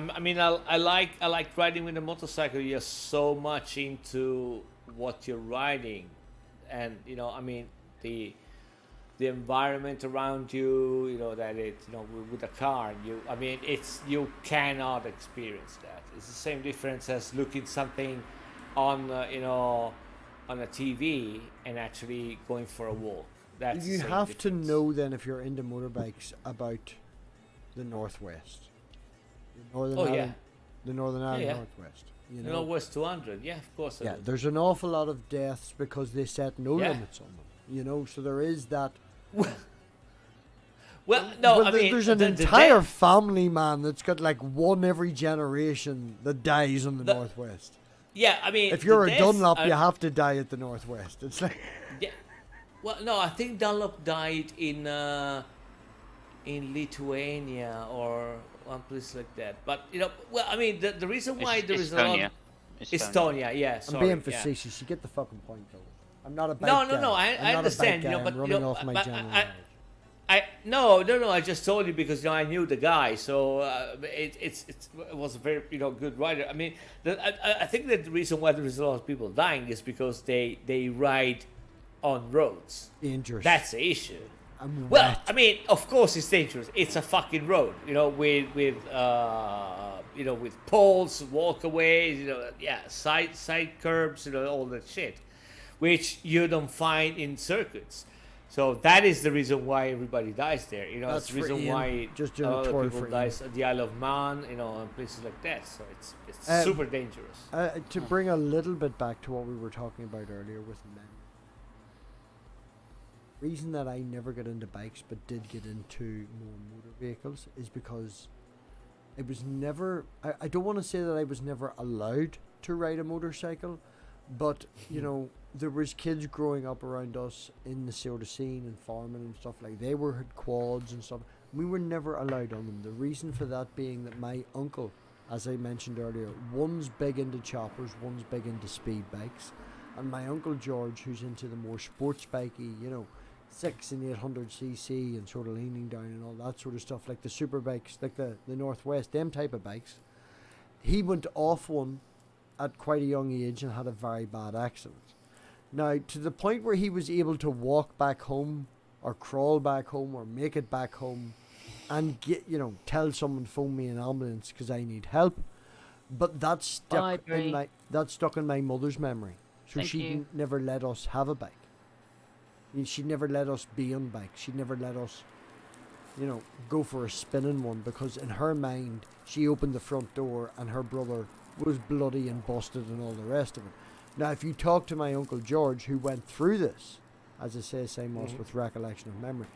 B: like riding with a motorcycle. You're so much into what you're riding, and the environment around you. That with a car, you cannot experience that. It's the same difference as looking something on on a TV and actually going for a walk. That's
A: You
B: the same
A: have
B: difference.
A: to know then if you're into motorbikes about the Northwest, the Northern
B: Oh,
A: Ireland,
B: yeah.
A: the Northern Ireland
B: yeah.
A: Northwest.
B: West 200. Yeah, of course. I
A: Yeah,
B: would.
A: there's an awful lot of deaths because they set no
B: Yeah.
A: limits on them. So there is that.
B: Well, no,
A: Well,
B: I mean,
A: there's an
B: the
A: entire
B: death-
A: family, man, that's got like one every generation that dies on the
B: The-
A: Northwest.
B: Yeah, I mean,
A: If you're
B: the
A: a
B: deaths
A: Dunlop,
B: are-
A: you have to die at the Northwest. It's like
B: Yeah. Well, no, I think Dunlop died in Lithuania or one place like that. But well, I mean, the reason why there is a lot.
D: Estonia.
B: Estonia, yeah.
A: I'm
B: Sorry,
A: being
B: yeah.
A: facetious. You get the fucking point, though. I'm not a bike
B: No,
A: guy.
B: no,
A: I'm
B: I
A: not a
B: understand.
A: bike guy.
B: But
A: I'm running off my
B: but
A: general
B: I,
A: knowledge.
B: No. I just told you because I knew the guy, so it was a very good writer. I mean, I think that the reason why there is a lot of people dying is because they ride on roads.
A: Dangerous.
B: That's the issue.
A: I'm
B: Well,
A: wet.
B: I mean, of course it's dangerous. It's a fucking road, with poles, walkaways, side curbs, all that shit, which you don't find in circuits. So that is the reason why everybody dies there.
A: That's
B: That's the reason
A: for Ian.
B: why
A: Just
B: a
A: doing a
B: lot of
A: tour
B: people
A: for
B: dies at the Isle of Man, and places like that. So it's
A: Um,
B: super dangerous.
A: To bring a little bit back to what we were talking about earlier with men. Reason that I never got into bikes but did get into more motor vehicles is because it was never, I don't want to say that I was never allowed to ride a motorcycle, but there was kids growing up around us in the sort of scene and farming and stuff, like they had quads and stuff. We were never allowed on them. The reason for that being that my uncle, as I mentioned earlier, one's big into choppers, one's big into speed bikes, and my uncle George, who's into the more sports bikey, 6 and 800cc and sort of leaning down and all that sort of stuff, like the super bikes, like the Northwest, them type of bikes. He went off one at quite a young age and had a very bad accident. Now, to the point where he was able to walk back home or crawl back home or make it back home and get, tell someone, phone me an ambulance because I need help. But that stuck in my mother's memory. So
D: Thank
A: she
D: you.
A: never let us have a bike. She never let us be on bikes. She never let us, go for a spin in one, because in her mind, she opened the front door and her brother was bloody and busted and all the rest of it. Now, if you talk to my Uncle George, who went through this, as I say, same us with recollection of memory,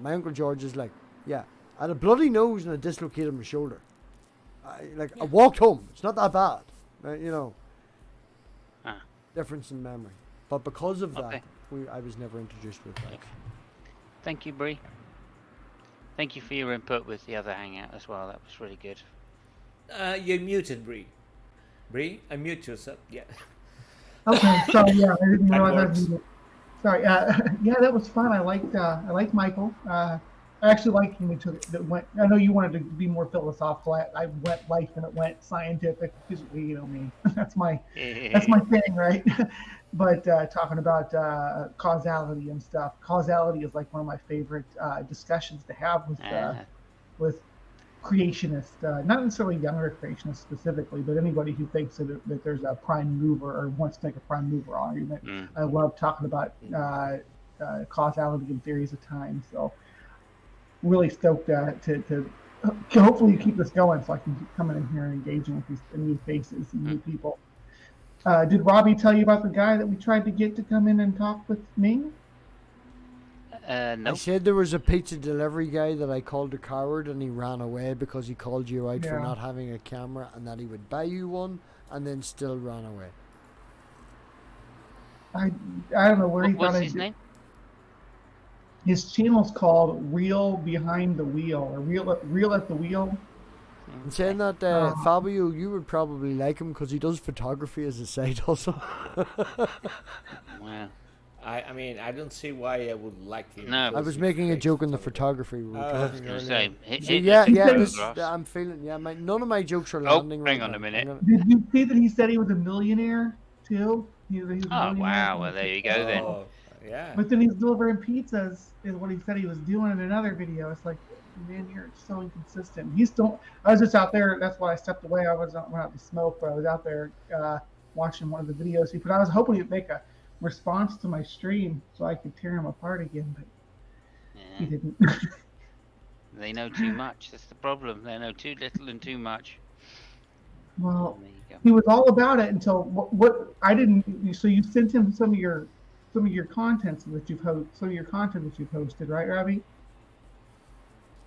A: my Uncle George is like, yeah, I had a bloody nose and I dislocated my shoulder. I walked home. It's not that bad. Difference in memory. But because of that, I was never introduced with that.
D: Thank you, Bree. Thank you for your input with the other hangout as well. That was really good.
B: You're muted, Bree. Bree, unmute yourself. Yeah.
C: Okay, so yeah, I didn't
B: That
C: realize I
B: works.
C: was muted. Sorry. Yeah, that was fun. I liked Michael. I actually liked when we took it. That went. I know you wanted to be more philosophical. I went life and it went scientific because me. That's my thing, right? But talking about causality and stuff. Causality is like one of my favorite discussions to have with creationists, not necessarily younger creationists specifically, but anybody who thinks that there's a prime mover or wants to make a prime mover argument. I love talking about causality and theories of time. So really stoked to hopefully keep this going so I can keep coming in here and engaging with these new faces and new people. Did Robbie tell you about the guy that we tried to get to come in and talk with me?
A: I
D: Nope.
A: said there was a pizza delivery guy that I called a coward and he ran away because he called you out for not having a camera and that he would buy you one, and then still ran away.
C: I don't know where he thought
D: What's
C: I'd
D: his name?
C: His channel's called Real Behind the Wheel, or Real at the Wheel.
A: And saying that, Fabio, you would probably like him because he does photography as a side hustle.
D: Wow.
B: I mean, I don't see why I would like him.
D: No.
A: I
B: because
A: was
B: he
A: making a
B: fakes
A: joke on the
B: photography.
A: photography we were
B: I was
A: talking
D: I was
A: earlier.
D: going to say,
A: I'm feeling, none of my jokes are landing right
D: hang on
A: now.
D: a minute.
C: Did you see that he said he was a millionaire too? He was a
D: Oh,
C: millionaire.
D: wow. Well, there you go then.
B: Oh, yeah.
C: But then he's delivering pizzas, is what he said he was doing in another video. It's like, man, you're so inconsistent. I was just out there. That's why I stepped away. I went out to smoke, but I was out there watching one of the videos he put. I was hoping he'd make a response to my stream so I could tear him apart again, but he
D: Yeah.
C: didn't.
D: They know too much. That's the problem. They know too little and too much.
C: Well,
D: There you go.
C: he was all about it until what I didn't. So you sent him some of your content that you've hosted, right, Robbie?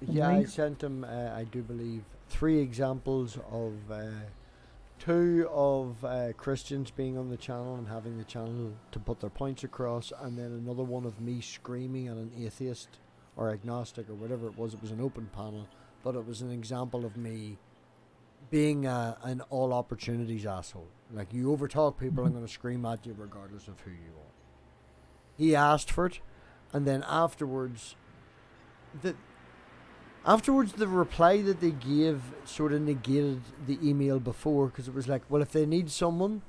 A: Yeah, I
C: Links?
A: sent him, I do believe, 3 examples of 2 of Christians being on the channel and having the channel to put their points across, and then another one of me screaming at an atheist or agnostic or whatever it was. It was an open panel, but it was an example of me being an all opportunities asshole. Like, you overtalk people, I'm going to scream at you regardless of who you are. He asked for it, and then afterwards the afterwards the reply that they gave sort of negated the email before, because it was like, well, if they need someone,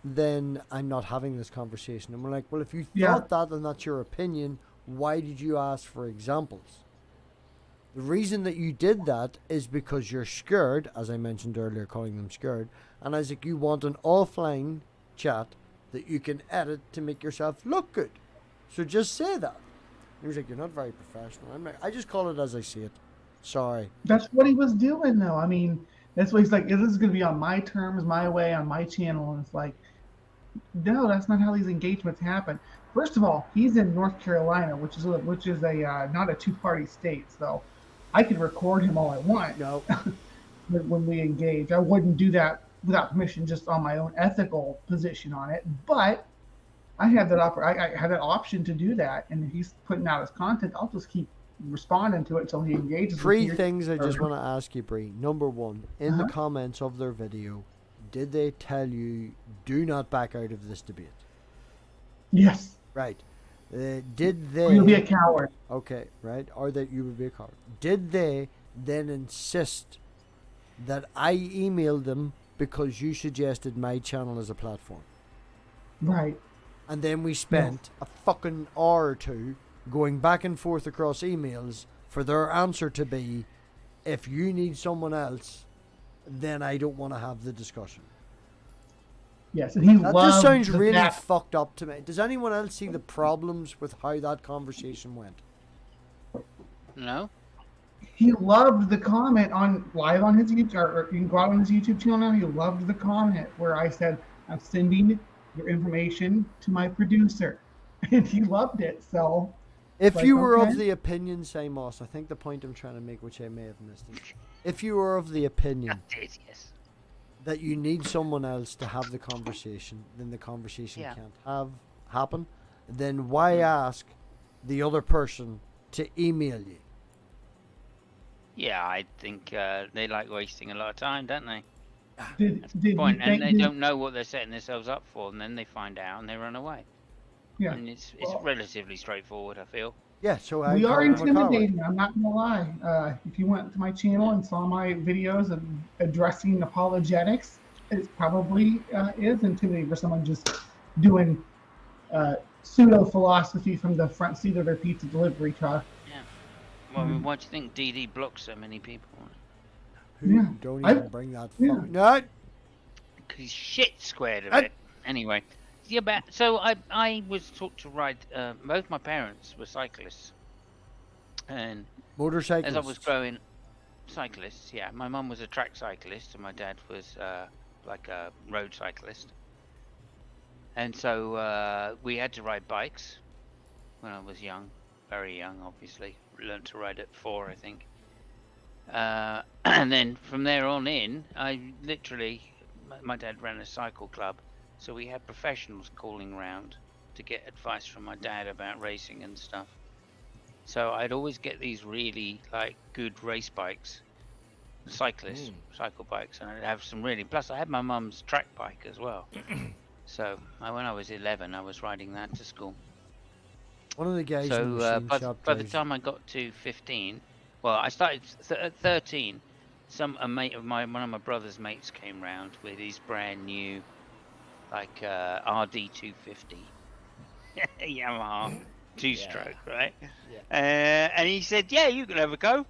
A: then I'm not having this conversation. And we're like, well, if you thought that and that's your opinion, why did you ask for examples? The reason that you did that is because you're scared, as I mentioned earlier, calling them scared, and Isaac, you want an offline chat that you can edit to make yourself look good. So just say that. He was like, you're not very professional. I'm like, I just call it as I see it. Sorry.
C: That's what he was doing, though. I mean, that's what he's like, this is going to be on my terms, my way, on my channel. And it's like, no, that's not how these engagements happen. First of all, he's in North Carolina, which is a not a two-party state. So I could record him all I want.
A: No.
C: When we engage. I wouldn't do that without permission, just on my own ethical position on it. But I have that I have that option to do that, and if he's putting out his content, I'll just keep responding to it until he engages.
A: Three things I just want to ask you, Bree. Number one, in the comments of their video, did they tell you do not back out of this debate?
C: Yes.
A: Right. Did they?
C: You'll be a coward.
A: Okay, right. Or that you would be a coward. Did they then insist that I emailed them because you suggested my channel as a platform?
C: Right.
A: And then we spent a fucking hour or two going back and forth across emails for their answer to be, if you need someone else, then I don't want to have the discussion.
C: Yes, and he
A: that just sounds really fucked up to me. Does anyone else see the problems with how that conversation went?
D: No.
C: He loved the comment on live on his YouTube, or you can go out on his YouTube channel now. He loved the comment where I said, I'm sending your information to my producer. And he loved it. So
A: if you were of the opinion, say Moss, I think the point I'm trying to make, which I may have missed, is if you were of the opinion that you need someone else to have the conversation, then the conversation can't happen. Then why ask the other person to email you?
D: Yeah, I think they like wasting a lot of time, don't they?
C: That's
D: the point. And they don't know what they're setting themselves up for, and then they find out and they run away. Yeah. And it's relatively straightforward, I feel.
A: Yeah, so
C: we are intimidating, I'm not gonna lie. If you went to my channel and saw my videos of addressing apologetics, it probably is intimidating for someone just doing pseudo philosophy from the front seat of their pizza delivery truck.
D: Yeah. Well, I mean, why do you think DD blocks so many people?
A: Don't even bring that fucking... No!
D: Because he's shit squared of it. Anyway. Yeah, so I was taught to ride. Both my parents were cyclists, and
A: motorcyclists.
D: As I was growing, cyclists. Yeah, my mum was a track cyclist, and my dad was like a road cyclist. And so we had to ride bikes when I was young, very young, obviously. Learned to ride at 4, I think. And then from there on in, I literally, my dad ran a cycle club. So we had professionals calling around to get advice from my dad about racing and stuff. So I'd always get these really good race bikes, cycle bikes, and I'd have some really. Plus, I had my mum's track bike as well. So when I was 11, I was riding that to school.
A: One of the guys.
D: So by the time I got to 15, well, I started at 13. A mate of mine, one of my brother's mates, came round with his brand new. RD250 Yamaha 2-stroke, right? Yeah. And he said, yeah, you can have a go.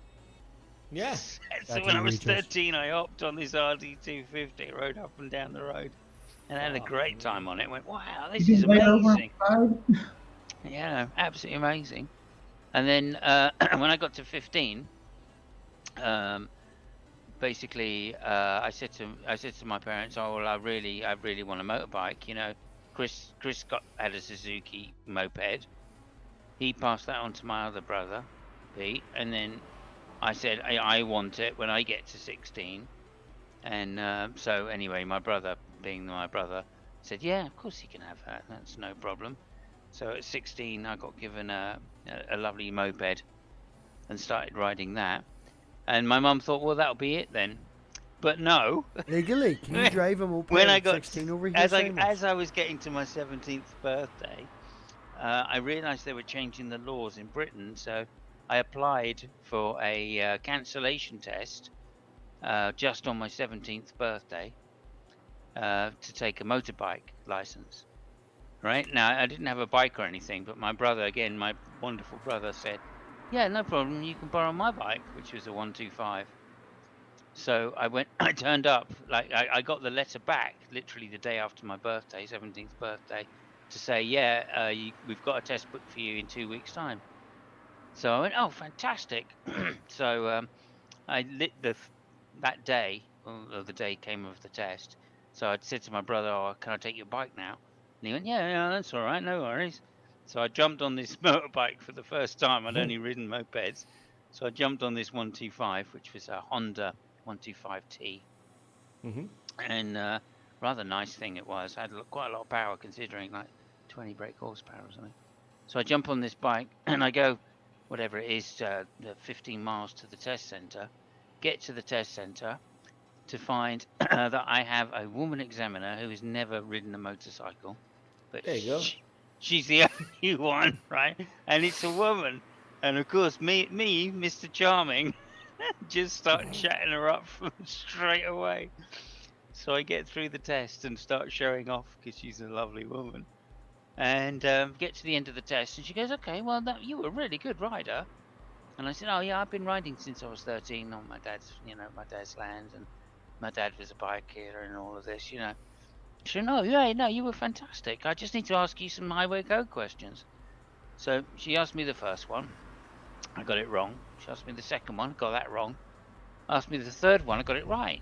B: Yes.
D: So when I was 13, I hopped on this RD250, rode up and down the road, and had a great time on it. Went, wow, this is amazing. Yeah, absolutely amazing. And then when I got to 15, basically, I said to my parents, "Oh well, I really want a motorbike." You know, Chris had a Suzuki moped. He passed that on to my other brother, Pete, and then I said, "I want it when I get to 16." And so anyway, my brother, being my brother, said, "Yeah, of course he can have that. That's no problem." So at 16, I got given a lovely moped and started riding that. And my mum thought, well, that'll be it then. But no.
A: Legally, can you drive a moped
D: when I
A: at
D: got
A: 16 over here?
D: As I was getting to my 17th birthday, I realised they were changing the laws in Britain. So I applied for a cancellation test just on my 17th birthday to take a motorbike license. Right now, I didn't have a bike or anything, but my brother, again, my wonderful brother, said, "Yeah, no problem. You can borrow my bike," which was a 125. So I went. I turned up. Like I got the letter back literally the day after my birthday, 17th birthday, to say, "Yeah, we've got a test booked for you in 2 weeks' time." So I went, "Oh, fantastic!" So I lit that day, or the day came of the test. So I said to my brother, "Oh, can I take your bike now?" And he went, "Yeah, that's all right, no worries." So I jumped on this motorbike for the first time. I'd only ridden mopeds. So I jumped on this 125, which was a Honda 125T.
B: Mm-hmm.
D: And rather nice thing it was. Had quite a lot of power, considering like 20 brake horsepower or something. So I jump on this bike and I go, whatever it is, the 15 miles to the test centre. Get to the test centre to find that I have a woman examiner who has never ridden a motorcycle. But
B: There you go.
D: She's the only one, right? And it's a woman. And of course, me, Mr. Charming, just start chatting her up from straight away. So I get through the test and start showing off because she's a lovely woman. And get to the end of the test, and she goes, "Okay, well, you were a really good rider." And I said, "Oh yeah, I've been riding since I was 13 on my dad's land, and my dad was a biker and all of this, She said, "No, you were fantastic. I just need to ask you some highway code questions." So she asked me the first one, I got it wrong. She asked me the second one, got that wrong. Asked me the third one, I got it right.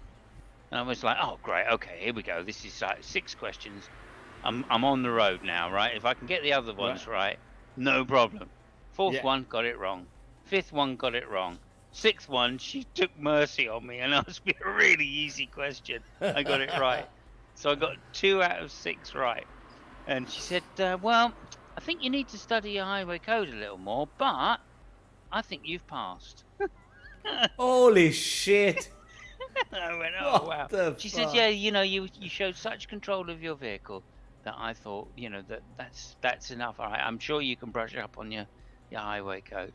D: And I was like, "Oh great, okay, here we go. This is like 6 questions. I'm on the road now, right? If I can get the other ones right, no problem." Fourth one, got it wrong. Fifth one, got it wrong. Sixth one, she took mercy on me and asked me a really easy question. I got it right. So I got 2 out of 6 right. And she said, "Well, I think you need to study your highway code a little more, but I think you've passed."
B: Holy shit!
D: I went, "Oh,
B: What
D: wow."
B: the
D: She said,
B: fuck?
D: "Yeah, you showed such control of your vehicle that I thought, that's enough. All right, I'm sure you can brush up on your highway code."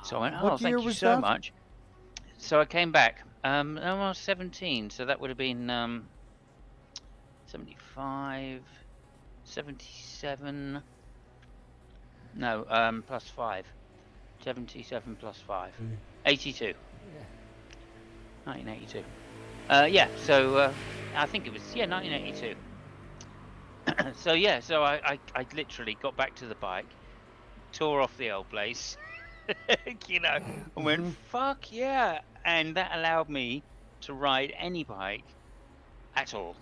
D: So I went, "Oh,
A: What year
D: thank you
A: was
D: so
A: that?
D: much." So I came back. I was 17, so that would have been 75, 77. No, plus 5. 77 plus 5. 82. 1982. Yeah, so I think it was 1982. So I literally got back to the bike, tore off the old place, and went, "Fuck yeah!" And that allowed me to ride any bike at all.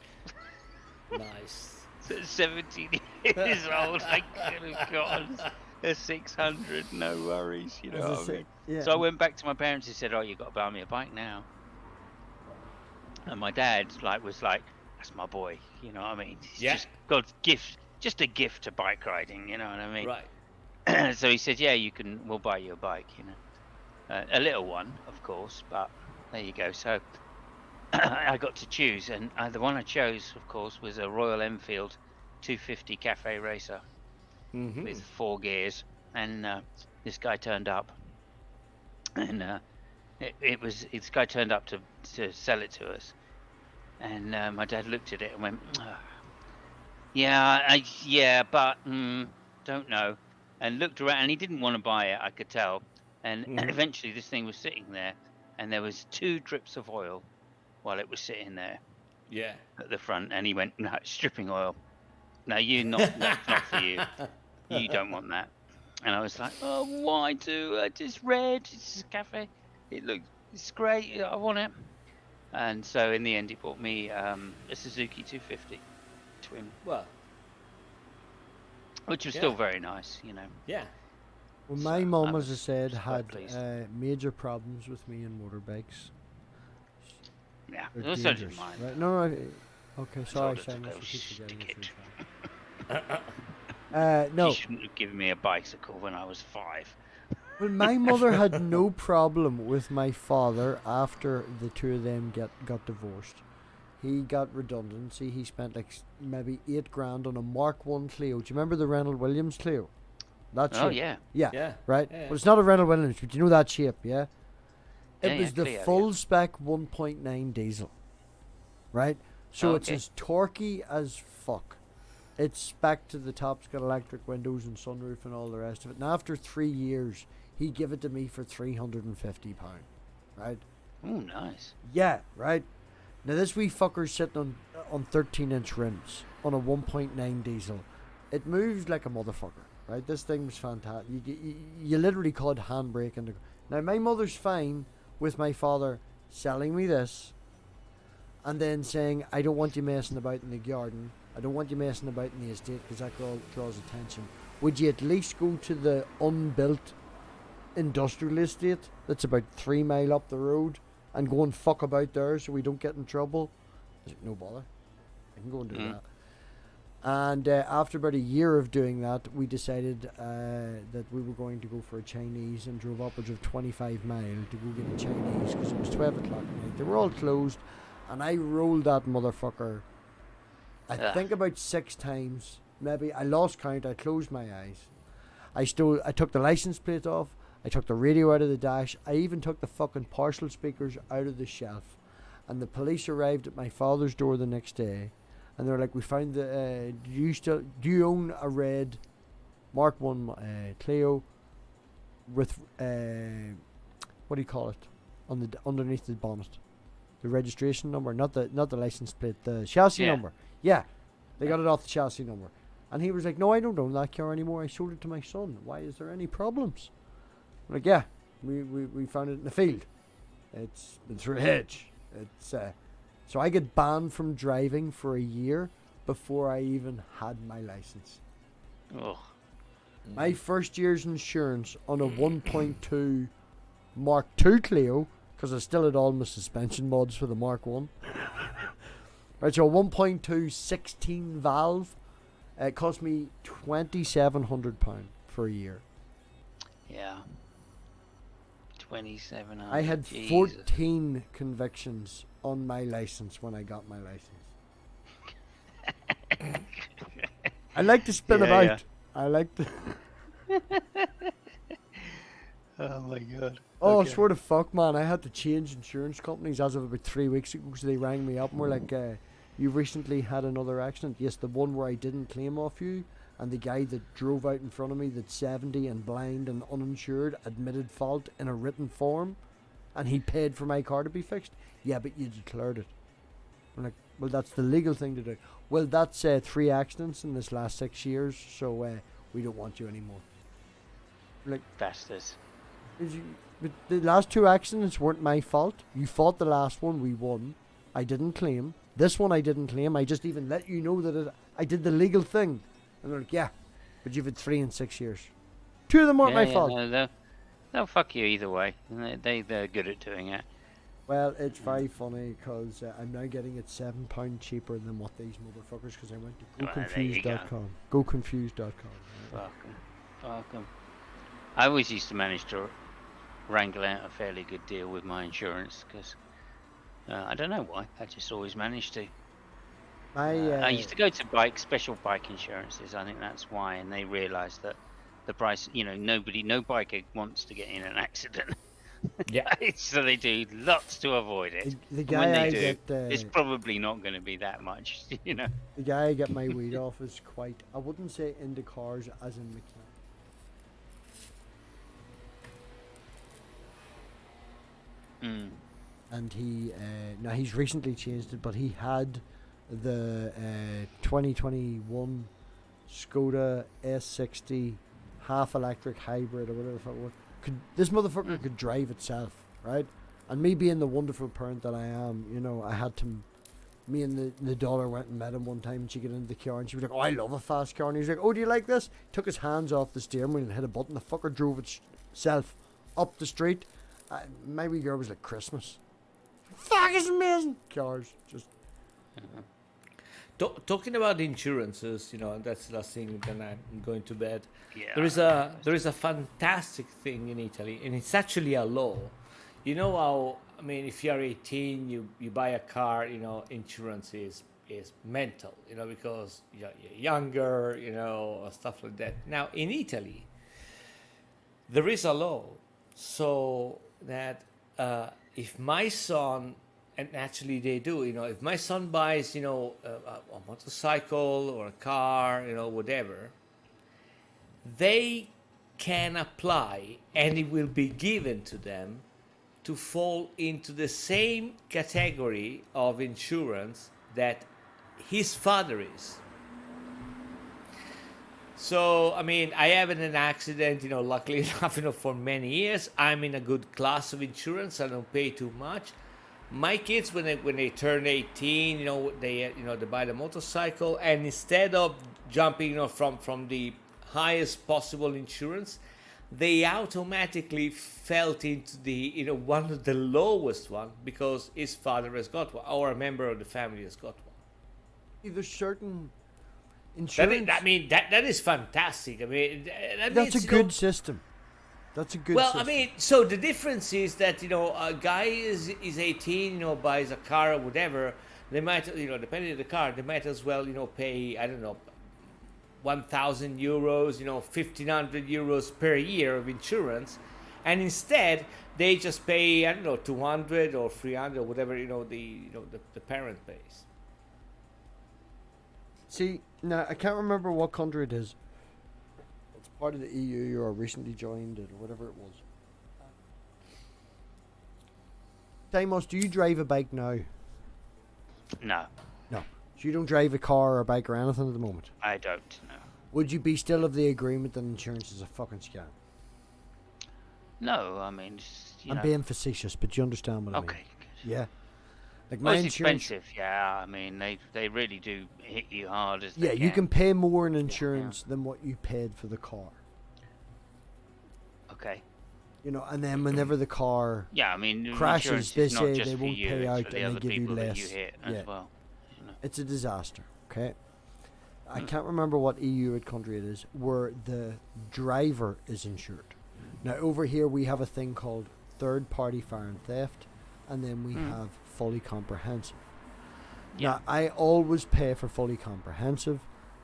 B: Nice.
D: So at 17 years old, I could have gotten a 600, no worries, you know what I mean?
A: Yeah.
D: So I went back to my parents and said, "Oh, you got to buy me a bike now." And my dad was like, "That's my boy," you know what I mean? He's just God's gift, just a gift to bike riding, you know what I mean?
B: Right.
D: So he said, "Yeah, we'll buy you a bike, a little one, of course, but there you go." So I got to choose, and the one I chose, of course, was a Royal Enfield 250 Cafe Racer with 4 gears. And this guy turned up, and this guy turned up to sell it to us. And my dad looked at it and went, "Yeah, but don't know." And looked around, and he didn't want to buy it, I could tell. And eventually this thing was sitting there, and there was 2 drips of oil while it was sitting there at the front. And he went, "No, it's stripping oil. No, that's not for you. You don't want that." And I was like, "Oh, why do? It's red, it's a cafe. It's great, I want it." And so in the end, he bought me a Suzuki 250 twin.
B: Well,
D: which was still very nice,
B: Yeah.
A: Well, my mum, as I said,
D: quite
A: had
D: pleased.
A: major problems with me in motorbikes.
D: Yeah,
A: They're
D: so did
A: dangerous,
D: mine.
A: right? No, okay, sorry,
D: Told her to
A: Simon.
D: go
A: for keep
D: stick
A: forgetting
D: it.
A: this. No.
D: She shouldn't have given me a bicycle when I was 5.
A: Well, my mother had no problem with my father after the 2 of them got divorced. He got redundancy. He spent like maybe $8,000 on a Mark 1 Clio. Do you remember the Reynolds Williams Clio? That
D: Oh
A: shape.
D: yeah.
A: Yeah.
B: Yeah.
A: Right?
B: Yeah.
A: Well, it's not a Renault Williams, but you know that shape, yeah? It
D: Yeah,
A: was
D: yeah,
A: the
D: clear,
A: full
D: yeah.
A: spec 1.9 diesel. Right? So
D: Oh,
A: it's
D: okay.
A: as torquey as fuck. It's spec to the top. It's got electric windows and sunroof and all the rest of it. And after 3 years, he gave it to me for £350. Right?
D: Oh, nice.
A: Yeah, right? Now this wee fucker's sitting on 13-inch rims on a 1.9 diesel. It moves like a motherfucker, right? This thing was fantastic. You literally called handbrake. Now my mother's fine with my father selling me this and then saying, I don't want you messing about in the garden. I don't want you messing about in the estate because that draws attention. Would you at least go to the unbuilt industrial estate that's about 3 mile up the road and go and fuck about there so we don't get in trouble? I was like, no bother. I can go and do that. And after about a year of doing that, we decided that we were going to go for a Chinese and drove upwards of 25 mile to go get a Chinese because it was 12 o'clock at night. They were all closed, and I rolled that motherfucker, I think about 6 times. Maybe I lost count. I closed my eyes. I took the license plate off. I took the radio out of the dash. I even took the fucking partial speakers out of the shelf. And the police arrived at my father's door the next day, and they were like, "We found the. Do you own a red Mark One Clio with what do you call it on the underneath the bonnet? The registration number, not the license plate, the chassis number. Yeah, they got it off the chassis number." And he was like, "No, I don't own that car anymore. I sold it to my son. Why is there any problems?" I'm like, "Yeah, we found it in the field. It's been through a hedge. It's so I get banned from driving for a year before I even had my license.
D: Oh,
A: My first year's insurance on a 1.2 Mark II Clio, because I still had all my suspension mods for the Mark 1. Right, so a 1.2 16 valve, it cost me £2,700 for a year.
D: yeah. 2,700.
A: I had
D: Jesus.
A: 14 convictions on my license when I got my license. I like to spin
D: Yeah,
A: about.
D: yeah.
A: I like to.
D: Oh my god.
A: Oh,
D: Okay.
A: swear to fuck, man. I had to change insurance companies as of about 3 weeks ago because they rang me up and were like, you recently had another accident. Yes, the one where I didn't claim off you, and the guy that drove out in front of me that's 70 and blind and uninsured admitted fault in a written form, and he paid for my car to be fixed. Yeah, but you declared it. I'm like, well, that's the legal thing to do. Well, that's 3 accidents in this last 6 years, so we don't want you anymore. Like,
D: Bastards.
A: but the last 2 accidents weren't my fault. You fought the last one, we won. I didn't claim. This one I didn't claim. I just even let you know that I did the legal thing. And they're like, yeah, but you've had 3 and 6 years. 2 of them weren't my fault.
D: No, they'll fuck you either way. They're good at doing it.
A: Well, it's very funny because I'm now getting it £7 cheaper than what these motherfuckers, because I went to
D: Well, there you go.
A: GoConfused.com. GoConfused.com.
D: Fuck them. I always used to manage to wrangle out a fairly good deal with my insurance because I don't know why. I just always managed to. I used to go to special bike insurances. I think that's why, and they realised that the price, no biker wants to get in an accident.
B: Yeah.
D: So they do lots to avoid it.
A: The
D: And
A: guy
D: when they
A: I
D: do,
A: get,
D: it's probably not going to be that much,
A: the guy I get my weed off is quite, I wouldn't say into cars as in mechanics.
D: Mm.
A: And he now he's recently changed it, but he had the 2021 Skoda S60 half electric hybrid or whatever it was. This motherfucker could drive itself, right? And me being the wonderful parent that I am, I had to. Me and the daughter went and met him one time, and she got into the car and she was like, "Oh, I love a fast car." And he was like, "Oh, do you like this?" Took his hands off the steering wheel and hit a button. The fucker drove itself up the street. My wee girl was like Christmas. Fuck, it's amazing. Cars, just.
B: Talking about insurances, that's the last thing. Then I'm going to bed.
D: Yeah.
B: There is a fantastic thing in Italy, and it's actually a law. You know how? I mean, if you're 18, you buy a car. Insurance is mental. Because you're younger. Stuff like that. Now in Italy, there is a law so that if my son, and actually they do, if my son buys, a motorcycle or a car, whatever, they can apply and it will be given to them to fall into the same category of insurance that his father is. So, I mean, I haven't an accident, luckily enough, for many years. I'm in a good class of insurance. I don't pay too much. My kids, when they turn 18, they buy the motorcycle, and instead of jumping, from the highest possible insurance, they automatically felt into the, one of the lowest one because his father has got one, or a member of the family has got one.
A: There's certain insurance.
B: That is fantastic. I mean,
A: that's a good system. That's a good system.
B: I mean, so the difference is that, a guy is 18, buys a car or whatever, they might, depending on the car, they might as well, pay, I don't know, 1,000 euros, 1,500 euros per year of insurance. And instead, they just pay, I don't know, 200 or 300 or whatever, the parent pays.
A: See, now, I can't remember what country it is. It's part of the EU or recently joined it or whatever it was. Deimos, do you drive a bike now?
D: No,
A: No. So you don't drive a car or a bike or anything at the moment?
D: I don't know.
A: Would you be still of the agreement that insurance is a fucking scam?
D: No, I mean,
A: I'm being facetious, but you understand what I mean.
D: okay.
A: Yeah. Like
D: Well,
A: my
D: it's
A: insurance.
D: expensive, yeah. I mean, they really do hit you hard as
A: Yeah,
D: they
A: you can pay more in insurance than what you paid for the car.
D: Okay.
A: And then whenever the car
D: Yeah, I mean,
A: crashes,
D: insurance
A: they
D: is not
A: say
D: just
A: they
D: for
A: won't
D: you,
A: pay
D: it's
A: out
D: for the
A: and
D: other
A: they give you
D: people that
A: less.
D: you hit
A: Yeah.
D: as well.
A: It's a disaster, okay? I can't remember what EU country it is where the driver is insured. Now, over here we have a thing called third-party fire and theft, and then we have fully comprehensive.
D: Yeah.
A: Now, I always pay for fully comprehensive,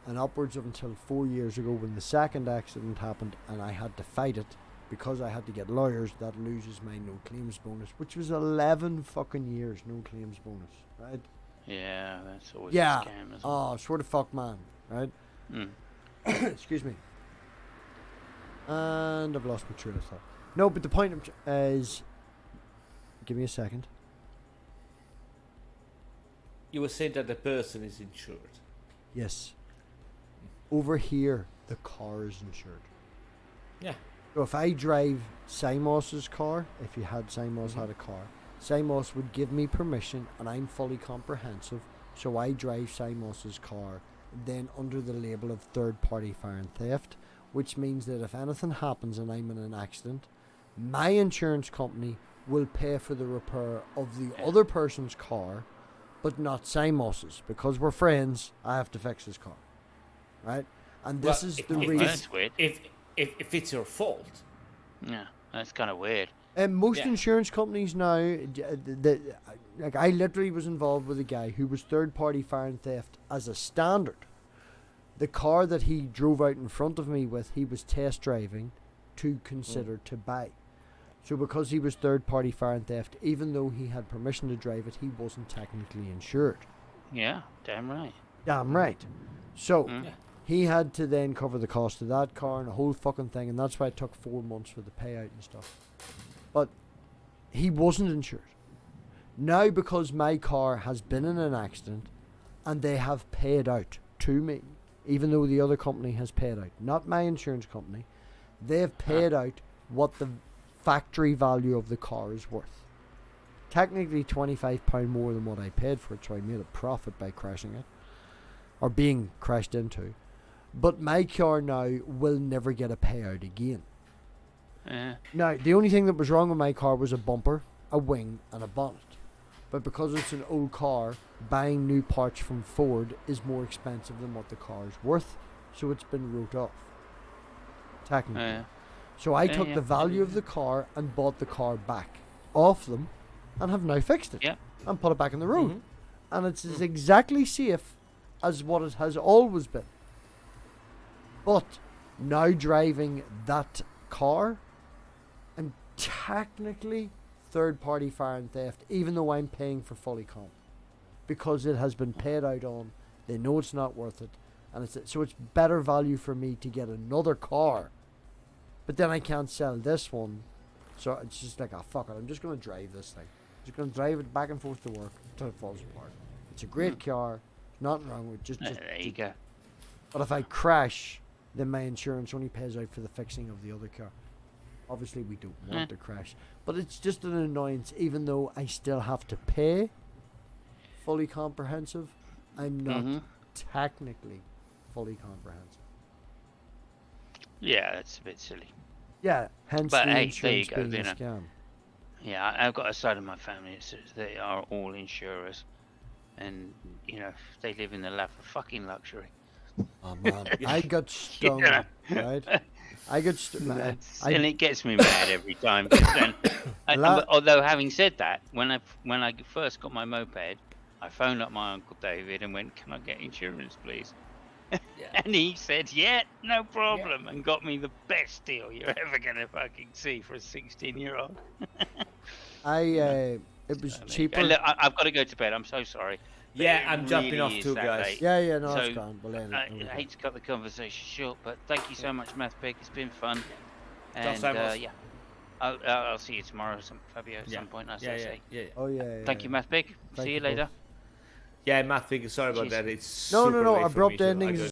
A: and upwards of until 4 years ago when the second accident happened and I had to fight it because I had to get lawyers, that loses my no claims bonus, which was 11 fucking years no claims bonus, right?
D: Yeah, that's always
A: Yeah.
D: a scam, isn't it?
A: Swear to fuck, man, right? Excuse me. And I've lost my train of thought. No, but the point is, give me a second.
B: You were saying that the person is insured.
A: Yes. Over here, the car is insured.
B: Yeah.
A: So if I drive Simos's car, if you had Simos had a car, Simos would give me permission, and I'm fully comprehensive, so I drive Simos's car, then under the label of third-party fire and theft, which means that if anything happens and I'm in an accident, my insurance company will pay for the repair of the other person's car, but not Simos's. Because we're friends, I have to fix his car. Right? And this is the reason.
D: That's weird.
B: If it's your fault.
D: Yeah, that's kind of weird.
A: And most
B: Yeah.
A: insurance companies now, like I literally was involved with a guy who was third-party fire and theft as a standard. The car that he drove out in front of me with, he was test driving to consider to buy. So because he was third-party fire and theft, even though he had permission to drive it, he wasn't technically insured.
D: Yeah, damn right.
A: Damn right. So
B: Yeah.
A: he had to then cover the cost of that car and the whole fucking thing, and that's why it took 4 months for the payout and stuff. But he wasn't insured. Now, because my car has been in an accident and they have paid out to me, even though the other company has paid out, not my insurance company, they have paid out what the factory value of the car is worth. Technically £25 more than what I paid for it, so I made a profit by crashing it, or being crashed into. But my car now will never get a payout again.
D: Yeah.
A: Now, the only thing that was wrong with my car was a bumper, a wing, and a bonnet. But because it's an old car, buying new parts from Ford is more expensive than what the car is worth, so it's been wrote off. Technically.
D: Yeah.
A: So I
D: Yeah,
A: took
D: yeah.
A: the value of the car and bought the car back off them and have now fixed it
D: Yeah.
A: and put it back on the road.
B: Mhm.
A: And it's as exactly safe as what it has always been. But now driving that car technically third-party fire and theft, even though I'm paying for fully comp, because it has been paid out on. They know it's not worth it, and it's better value for me to get another car, but then I can't sell this one, so it's just like, fuck it, I'm just gonna drive this thing. Just gonna drive it back and forth to work until it falls apart. It's a great car, nothing wrong with it.
D: There you go.
A: But if I crash, then my insurance only pays out for the fixing of the other car. Obviously, we don't want to crash, but it's just an annoyance. Even though I still have to pay fully comprehensive, I'm not technically fully comprehensive.
D: Yeah, that's a bit silly.
A: Yeah, hence
D: But
A: the
D: hey,
A: insurance
D: there you
A: being
D: go,
A: a scam.
D: Yeah, I've got a side of my family that says they are all insurers, and they live in the lap of fucking luxury.
A: Oh man, I got stung, right? I got stung.
D: And it gets me mad every time. 'Cause then, although having said that, when I first got my moped, I phoned up my Uncle David and went, "Can I get insurance, please?" And he said, "Yeah, no problem," and got me the best deal you're ever gonna fucking see for a 16-year-old.
A: It was cheaper.
D: And look, I've got to go to bed. I'm so sorry. But
B: Yeah,
D: it
B: I'm jumping
D: really
B: off
D: is
B: too,
D: that
B: guys.
D: late.
A: Yeah, no,
D: So,
A: it's gone. Well,
D: I hate to cut the conversation short, but thank you so much, MathPig. It's been fun. And yeah, I'll see you tomorrow, Fabio, at some point. As I say.
B: Yeah.
A: Oh yeah.
D: Thank you, MathPig. See you later.
B: Yeah, MathPig, sorry about
D: Cheers.
B: that. It's
A: No,
B: super late for me,
A: abrupt
B: so I
A: endings
B: gotta